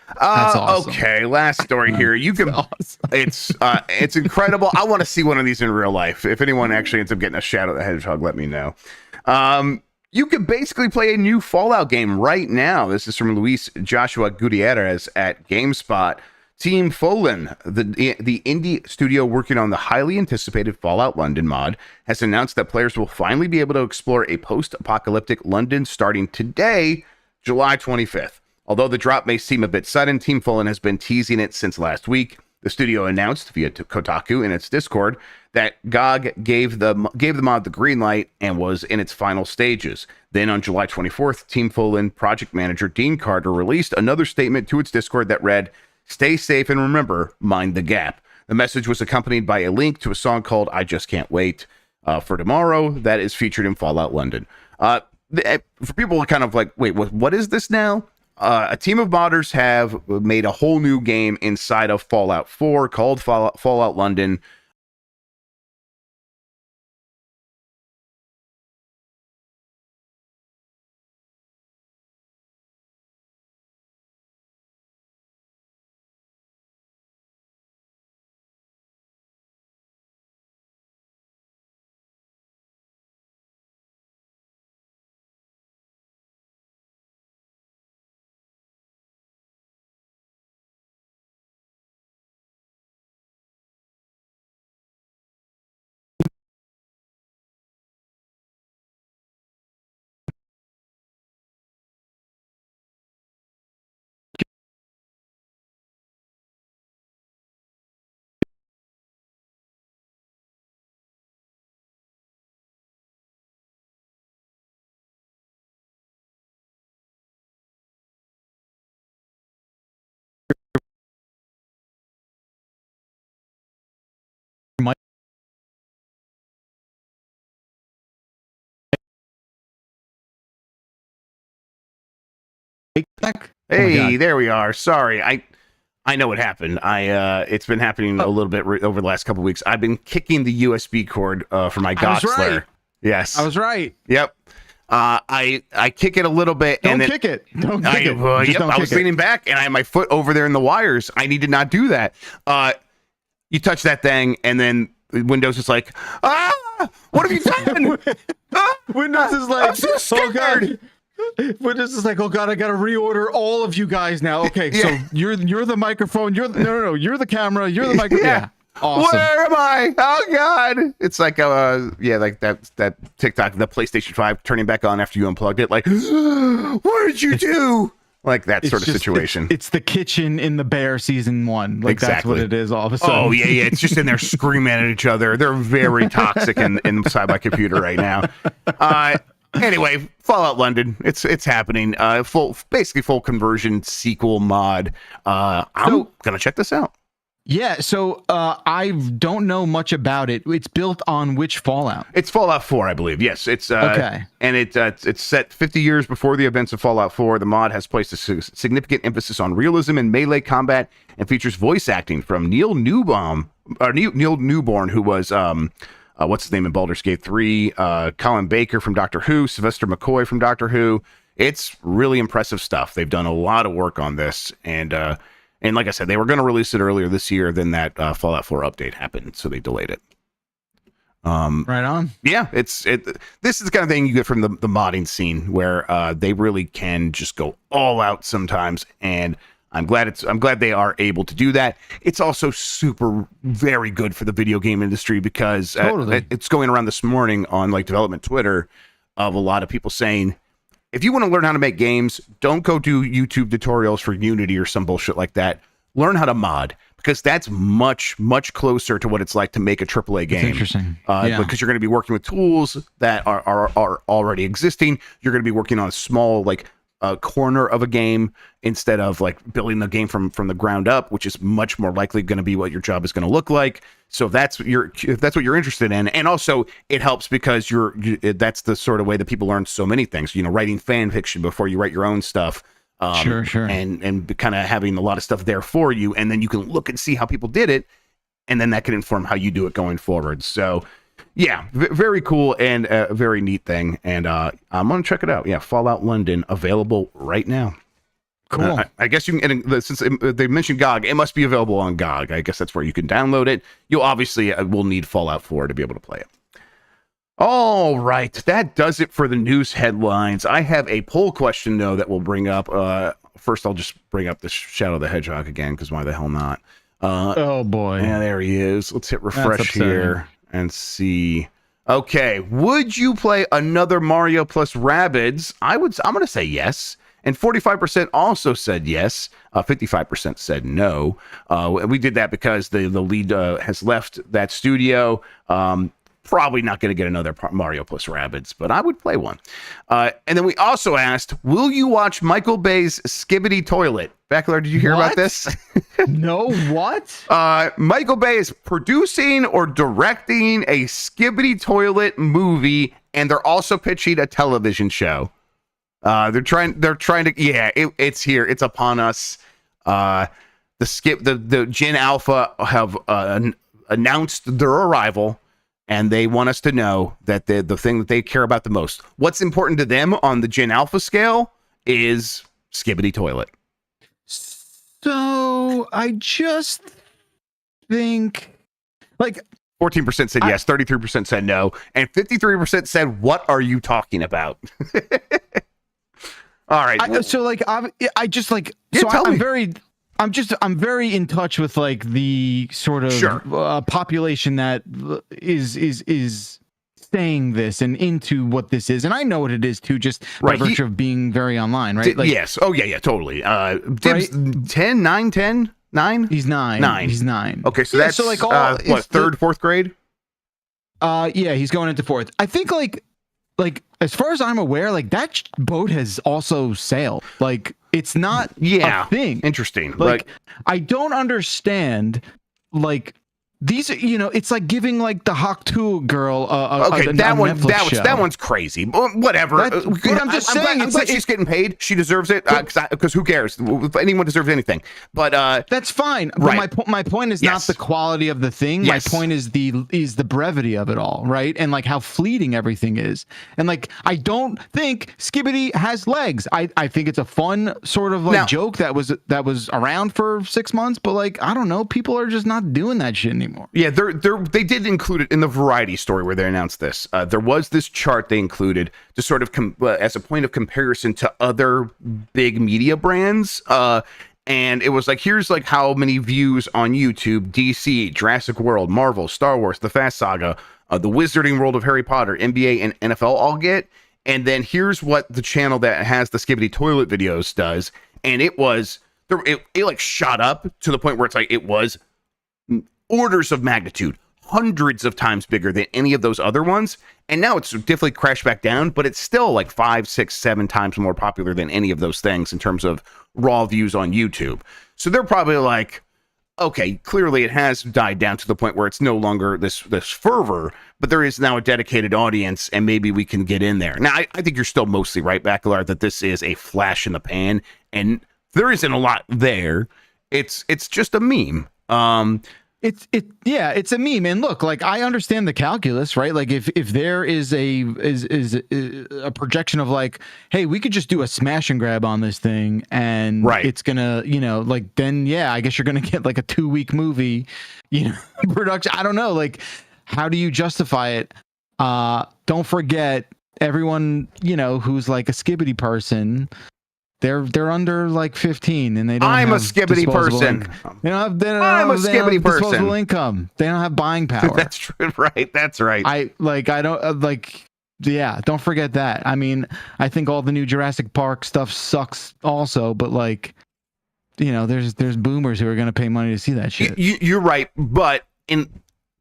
Speaker 3: That's awesome.
Speaker 2: Okay, last story here. You can. Awesome. It's incredible. I want to see one of these in real life. If anyone actually ends up getting a Shadow the Hedgehog, let me know. You can basically play a new Fallout game right now. This is from Luis Joshua Gutierrez at GameSpot. Team Folan, the indie studio working on the highly anticipated Fallout London mod, has announced that players will finally be able to explore a post-apocalyptic London starting today, July 25th. Although the drop may seem a bit sudden, Team Folan has been teasing it since last week. The studio announced via Kotaku in its Discord that GOG gave the mod the green light and was in its final stages. Then on July 24th, Team Folan project manager Dean Carter released another statement to its Discord that read, "Stay safe and remember, mind the gap." The message was accompanied by a link to a song called I Just Can't Wait for Tomorrow that is featured in Fallout London. For people kind of like, wait, what is this now? A team of modders have made a whole new game inside of Fallout 4 called Fallout London.
Speaker 3: back.
Speaker 2: Hey, there we are. Sorry, I know what happened. It's been happening a little bit over the last couple of weeks. I've been kicking the USB cord for my Goxler.
Speaker 3: Right.
Speaker 2: Yes,
Speaker 3: I was right.
Speaker 2: Yep. I kick it a little bit.
Speaker 3: Don't
Speaker 2: and then
Speaker 3: kick it. Don't kick it.
Speaker 2: Yep, I was leaning back and I had my foot over there in the wires. I need to not do that. You touch that thing and then Windows is like, what have you done?
Speaker 3: Windows is like,
Speaker 2: I'm so scared.
Speaker 3: Windows is like, oh god, I gotta reorder all of you guys now. Okay, so you're the microphone. No, you're the camera. You're the microphone. Yeah. Awesome.
Speaker 2: Where am I? Oh god! It's like like that TikTok, the PlayStation 5 turning back on after you unplugged it. Like, what did you do? Like that sort of situation.
Speaker 3: It's the kitchen in the Bear season 1. Like
Speaker 2: exactly.
Speaker 3: That's what it is. All of a sudden.
Speaker 2: Oh yeah. It's just in there screaming at each other. They're very toxic inside my computer right now. Anyway, Fallout London. It's happening. Basically full conversion sequel mod. I'm gonna check this out.
Speaker 3: Yeah, so I don't know much about it. It's built on which Fallout?
Speaker 2: It's Fallout 4, I believe. Yes, it's
Speaker 3: okay.
Speaker 2: And it's set 50 years before the events of Fallout 4. The mod has placed a significant emphasis on realism and melee combat and features voice acting from Neil Newborn, who was what's his name in Baldur's Gate 3, Colin Baker from Doctor Who, Sylvester McCoy from Doctor Who. It's really impressive stuff. They've done a lot of work on this, and like I said, they were going to release it earlier this year. Then that Fallout 4 update happened, so they delayed it.
Speaker 3: Right on.
Speaker 2: Yeah, this is the kind of thing you get from the modding scene where they really can just go all out sometimes, and I'm glad they are able to do that. It's also very good for the video game industry because it's going around this morning on like development Twitter of a lot of people saying, if you want to learn how to make games, don't go do YouTube tutorials for Unity or some bullshit like that. Learn how to mod, because that's much, much closer to what it's like to make a AAA game.
Speaker 3: That's interesting.
Speaker 2: Because you're going to be working with tools that are already existing. You're going to be working on a small corner of a game instead of like building the game from the ground up, which is much more likely going to be what your job is going to look like. So if that's what you're interested in, and also it helps because that's the sort of way that people learn so many things. Writing fan fiction before you write your own stuff.
Speaker 3: Sure.
Speaker 2: And kind of having a lot of stuff there for you, and then you can look and see how people did it, and then that can inform how you do it going forward. So yeah, very cool and a very neat thing, and I'm gonna check it out. Yeah, Fallout London available right now.
Speaker 3: Cool.
Speaker 2: I guess you can, and since they mentioned GOG, it must be available on GOG. I guess that's where you can download it. You obviously will need Fallout 4 to be able to play it. All right, that does it for the news headlines. I have a poll question, though, that we'll bring up. First, I'll just bring up the Shadow the Hedgehog again, because why the hell not?
Speaker 3: Oh, boy.
Speaker 2: Yeah, there he is. Let's hit refresh here and see. Okay, would you play another Mario plus Rabbids? I'm going to say yes. And 45% also said yes. 55% said no. We did that because the lead has left that studio. Probably not going to get another Mario plus Rabbids, but I would play one. And then we also asked, will you watch Michael Bay's Skibbity Toilet? Bakalar, did you hear about this?
Speaker 3: No, what?
Speaker 2: Michael Bay is producing or directing a Skibbity Toilet movie, and they're also pitching a television show. They're trying to, it's here. It's upon us. The Gen Alpha have announced their arrival, and they want us to know that the thing that they care about the most, what's important to them on the Gen Alpha scale, is Skibbity Toilet.
Speaker 3: So I just think
Speaker 2: 14% said yes, 33% said no, and 53% said, what are you talking about? All right.
Speaker 3: I'm very in touch with the sort of population that is saying this and into what this is, and I know what it is too, just by virtue of being very online, right?
Speaker 2: Yes. Oh yeah, totally. Dibs, 10, 9, 10, 9?
Speaker 3: He's 9. He's 9.
Speaker 2: Okay, so that's what, third, fourth grade?
Speaker 3: Yeah, he's going into fourth. I think like as far as I'm aware, that boat has also sailed. It's not a thing.
Speaker 2: Interesting.
Speaker 3: I don't understand These are, it's like giving like the Hawk 2 girl
Speaker 2: that one's crazy. Whatever.
Speaker 3: But I'm just saying,
Speaker 2: I'm glad she's getting paid. She deserves it because who cares? If anyone deserves anything. But
Speaker 3: that's fine.
Speaker 2: Right.
Speaker 3: But my point is not the quality of the thing.
Speaker 2: Yes.
Speaker 3: My point is the brevity of it all, right? And like how fleeting everything is. And like I don't think Skibbity has legs. I think it's a fun sort of like joke that was around for 6 months, but like I don't know, people are just not doing that shit anymore.
Speaker 2: Yeah, they did include it in the Variety story where they announced this. There was this chart they included to sort of as a point of comparison to other big media brands. And it was like, here's like how many views on YouTube DC, Jurassic World, Marvel, Star Wars, The Fast Saga, The Wizarding World of Harry Potter, NBA, and NFL all get. And then here's what the channel that has the Skibbity Toilet videos does. And it like shot up to the point where it's like it was orders of magnitude, hundreds of times bigger than any of those other ones. And now it's definitely crashed back down, but it's still like 5, 6, 7 times more popular than any of those things in terms of raw views on YouTube. So they're probably like, okay, clearly it has died down to the point where it's no longer this fervor, but there is now a dedicated audience and maybe we can get in there. Now, I think you're still mostly right, Bakalar, that this is a flash in the pan and there isn't a lot there. It's just a meme.
Speaker 3: It's a meme. And look, like I understand the calculus, right? Like if there is a projection of like, hey, we could just do a smash and grab on this thing and it's gonna, like then I guess you're gonna get like a 2-week movie, production. I don't know. Like, how do you justify it? Don't forget everyone, who's like a Skibbity person. They're under like 15 and they don't
Speaker 2: I'm
Speaker 3: have
Speaker 2: a Skibbity person. I'm a Skibbity person.
Speaker 3: Disposable income. They don't have buying power.
Speaker 2: That's true. Right. That's right.
Speaker 3: Don't forget that. I mean, I think all the new Jurassic Park stuff sucks also, but like, there's boomers who are going to pay money to see that shit.
Speaker 2: You're right. But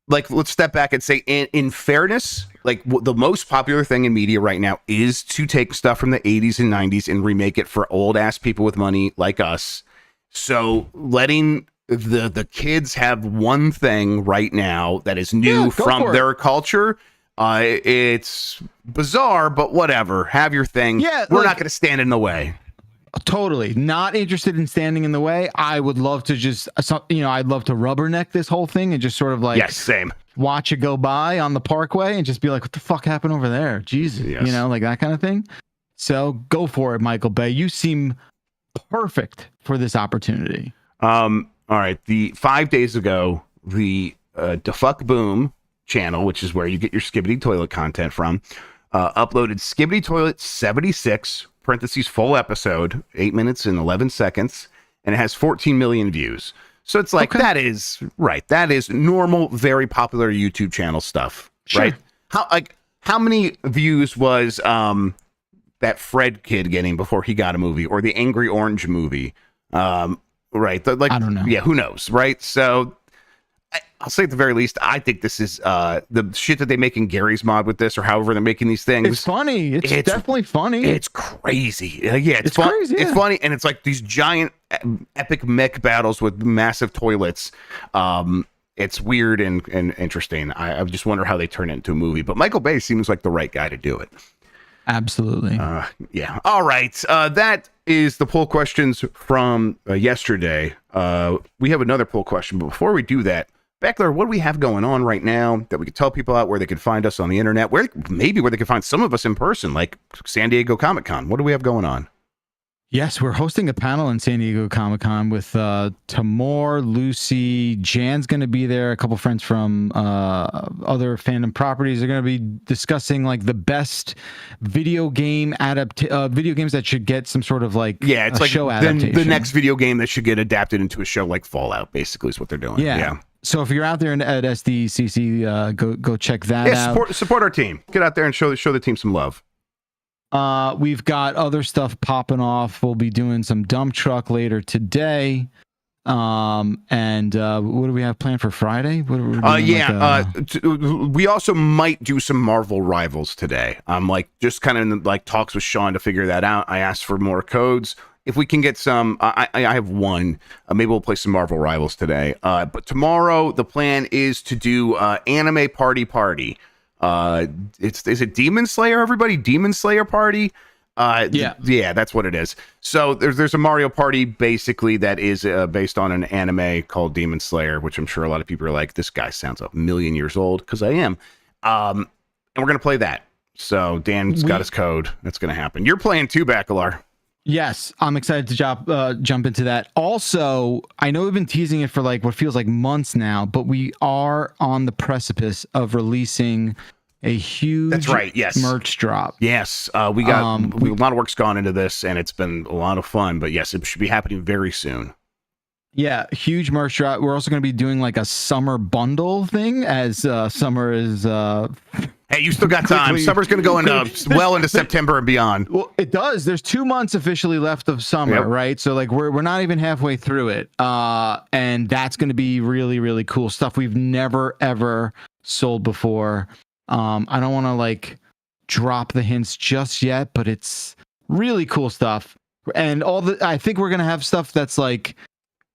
Speaker 2: let's step back and say in fairness, like the most popular thing in media right now is to take stuff from the 80s and 90s and remake it for old ass people with money like us. So letting the kids have one thing right now that is new from their culture, it's bizarre, but whatever. Have your thing. Yeah, we're not going to stand in the way.
Speaker 3: Totally not interested in standing in the way. I would love to just, I'd love to rubberneck this whole thing and just sort of like,
Speaker 2: same.
Speaker 3: Watch it go by on the parkway and just be like, what the fuck happened over there? Jesus, like that kind of thing. So go for it, Michael Bay. You seem perfect for this opportunity.
Speaker 2: All right. 5 days ago, the Defuck Boom channel, which is where you get your Skibbity Toilet content from, uploaded Skibbity Toilet 76. Parentheses full episode, 8 minutes and 11 seconds, and it has 14 million views. So it's like that is right. That is normal, very popular YouTube channel stuff, right? How many views was that Fred kid getting before he got a movie, or the Angry Orange movie? Right? I don't know. Yeah, who knows, right? So I'll say at the very least, I think this is the shit that they make in Gary's Mod with this, or however they're making these things.
Speaker 3: It's funny. It's definitely funny.
Speaker 2: It's crazy. It's fun. Crazy, It's funny, and it's like these giant epic mech battles with massive toilets. It's weird and interesting. I just wonder how they turn it into a movie. But Michael Bay seems like the right guy to do it.
Speaker 3: Absolutely.
Speaker 2: Yeah. All right. That is the poll questions from yesterday. We have another poll question, but before we do that, Bakalar, what do we have going on right now that we could tell people out where they could find us on the internet, where they could find some of us in person, like San Diego Comic-Con? What do we have going on?
Speaker 3: Yes, we're hosting a panel in San Diego Comic-Con with Tamor, Lucy, Jan's going to be there. A couple friends from other fandom properties are going to be discussing like the best video games that should get some sort of like
Speaker 2: it's like
Speaker 3: show adaptation.
Speaker 2: The next video game that should get adapted into a show like Fallout, basically, is what they're doing. Yeah.
Speaker 3: So if you're out there at SDCC, go check that out.
Speaker 2: Support our team. Get out there and show the team some love.
Speaker 3: We've got other stuff popping off. We'll be doing some dump truck later today. And what do we have planned for Friday?
Speaker 2: We also might do some Marvel Rivals today. I'm like just kind of in talks with Sean to figure that out. I asked for more codes. if we can get some, I have one. Maybe we'll play some Marvel Rivals today. But tomorrow the plan is to do anime party. Is it Demon Slayer? Everybody, Demon Slayer party. Yeah, that's what it is. So there's a Mario Party basically that is based on an anime called Demon Slayer, which I'm sure a lot of people are like, this guy sounds a million years old, because I am. And we're gonna play that. So Dan's got his code. That's gonna happen. You're playing too, Bakalar.
Speaker 3: Yes, I'm excited to jump into that. Also, I know we've been teasing it for like what feels like months now, but we are on the precipice of releasing a huge merch drop.
Speaker 2: Yes, we got a lot of work's gone into this, and it's been a lot of fun. But yes, it should be happening very soon.
Speaker 3: Yeah, huge merch drop. We're also going to be doing like a summer bundle thing, as summer is.
Speaker 2: Hey, you still got time. Summer's going to go into September and beyond.
Speaker 3: Well, it does. There's 2 months officially left of summer, right? So like we're not even halfway through it, and that's going to be really, really cool stuff we've never ever sold before. I don't want to like drop the hints just yet, but it's really cool stuff. And I think we're going to have stuff that's like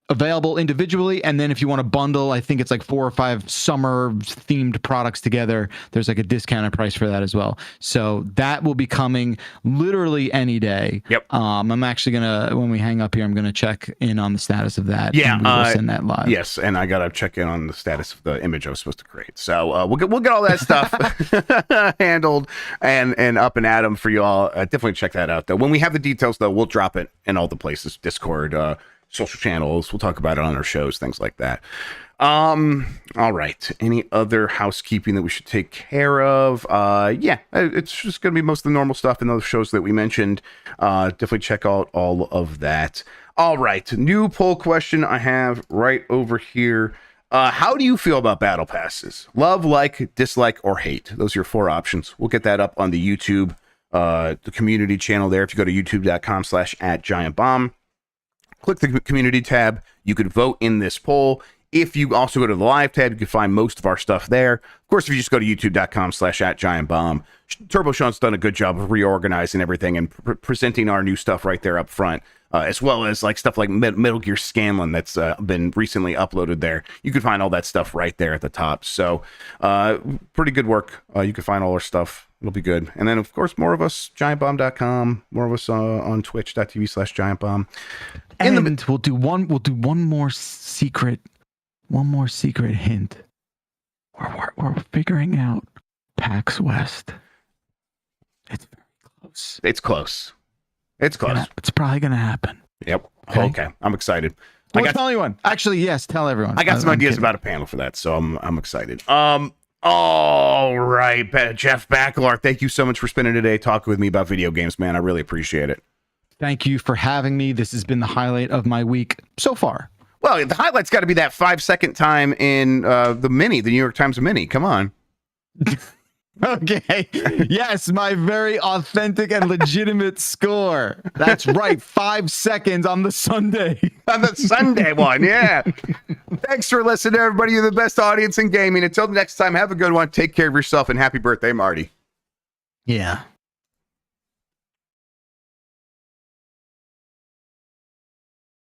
Speaker 3: available individually. And then if you want to bundle, I think it's like 4 or 5 summer themed products together. There's like a discounted price for that as well. So that will be coming literally any day.
Speaker 2: Yep.
Speaker 3: I'm actually when we hang up here, I'm going to check in on the status of that.
Speaker 2: Yeah.
Speaker 3: And we will send that live.
Speaker 2: Yes. And I got to check in on the status of the image I was supposed to create. So we'll get all that stuff handled and up and at 'em for you all. Definitely check that out though. When we have the details though, we'll drop it in all the places, Discord, social channels. We'll talk about it on our shows, things like that. All right. Any other housekeeping that we should take care of? Yeah, it's just going to be most of the normal stuff in those shows that we mentioned. Definitely check out all of that. All right. New poll question I have right over here. How do you feel about battle passes? Love, like, dislike, or hate? Those are your 4 options. We'll get that up on the YouTube, the community channel there. If you go to youtube.com/@giantbomb, click the community tab. You could vote in this poll. If you also go to the live tab, you can find most of our stuff there. Of course, if you just go to youtube.com/@giantbomb, Turbo Sean's done a good job of reorganizing everything and presenting our new stuff right there up front, as well as like stuff like Metal Gear Scanlan that's been recently uploaded there. You can find all that stuff right there at the top. So pretty good work. You can find all our stuff. It'll be good. And then, of course, more of us, giantbomb.com, more of us on twitch.tv/giantbomb.
Speaker 3: And we'll do one more secret hint. We're figuring out PAX West. It's very close.
Speaker 2: It's close. It's close.
Speaker 3: It's probably gonna happen.
Speaker 2: Yep. Okay. I'm excited.
Speaker 3: Tell anyone. Actually, yes, tell everyone.
Speaker 2: I got some ideas about a panel for that, so I'm excited. All right, Jeff Bakalar, thank you so much for spending today talking with me about video games, man. I really appreciate it.
Speaker 3: Thank you for having me. This has been the highlight of my week so far.
Speaker 2: Well, the highlight's got to be that 5-second time in the New York Times Mini. Come on.
Speaker 3: Okay. Yes, my very authentic and legitimate score. That's right. 5 seconds on the Sunday.
Speaker 2: On the Sunday one, yeah. Thanks for listening, everybody. You're the best audience in gaming. Until next time, have a good one. Take care of yourself, and happy birthday, Marty.
Speaker 3: Yeah.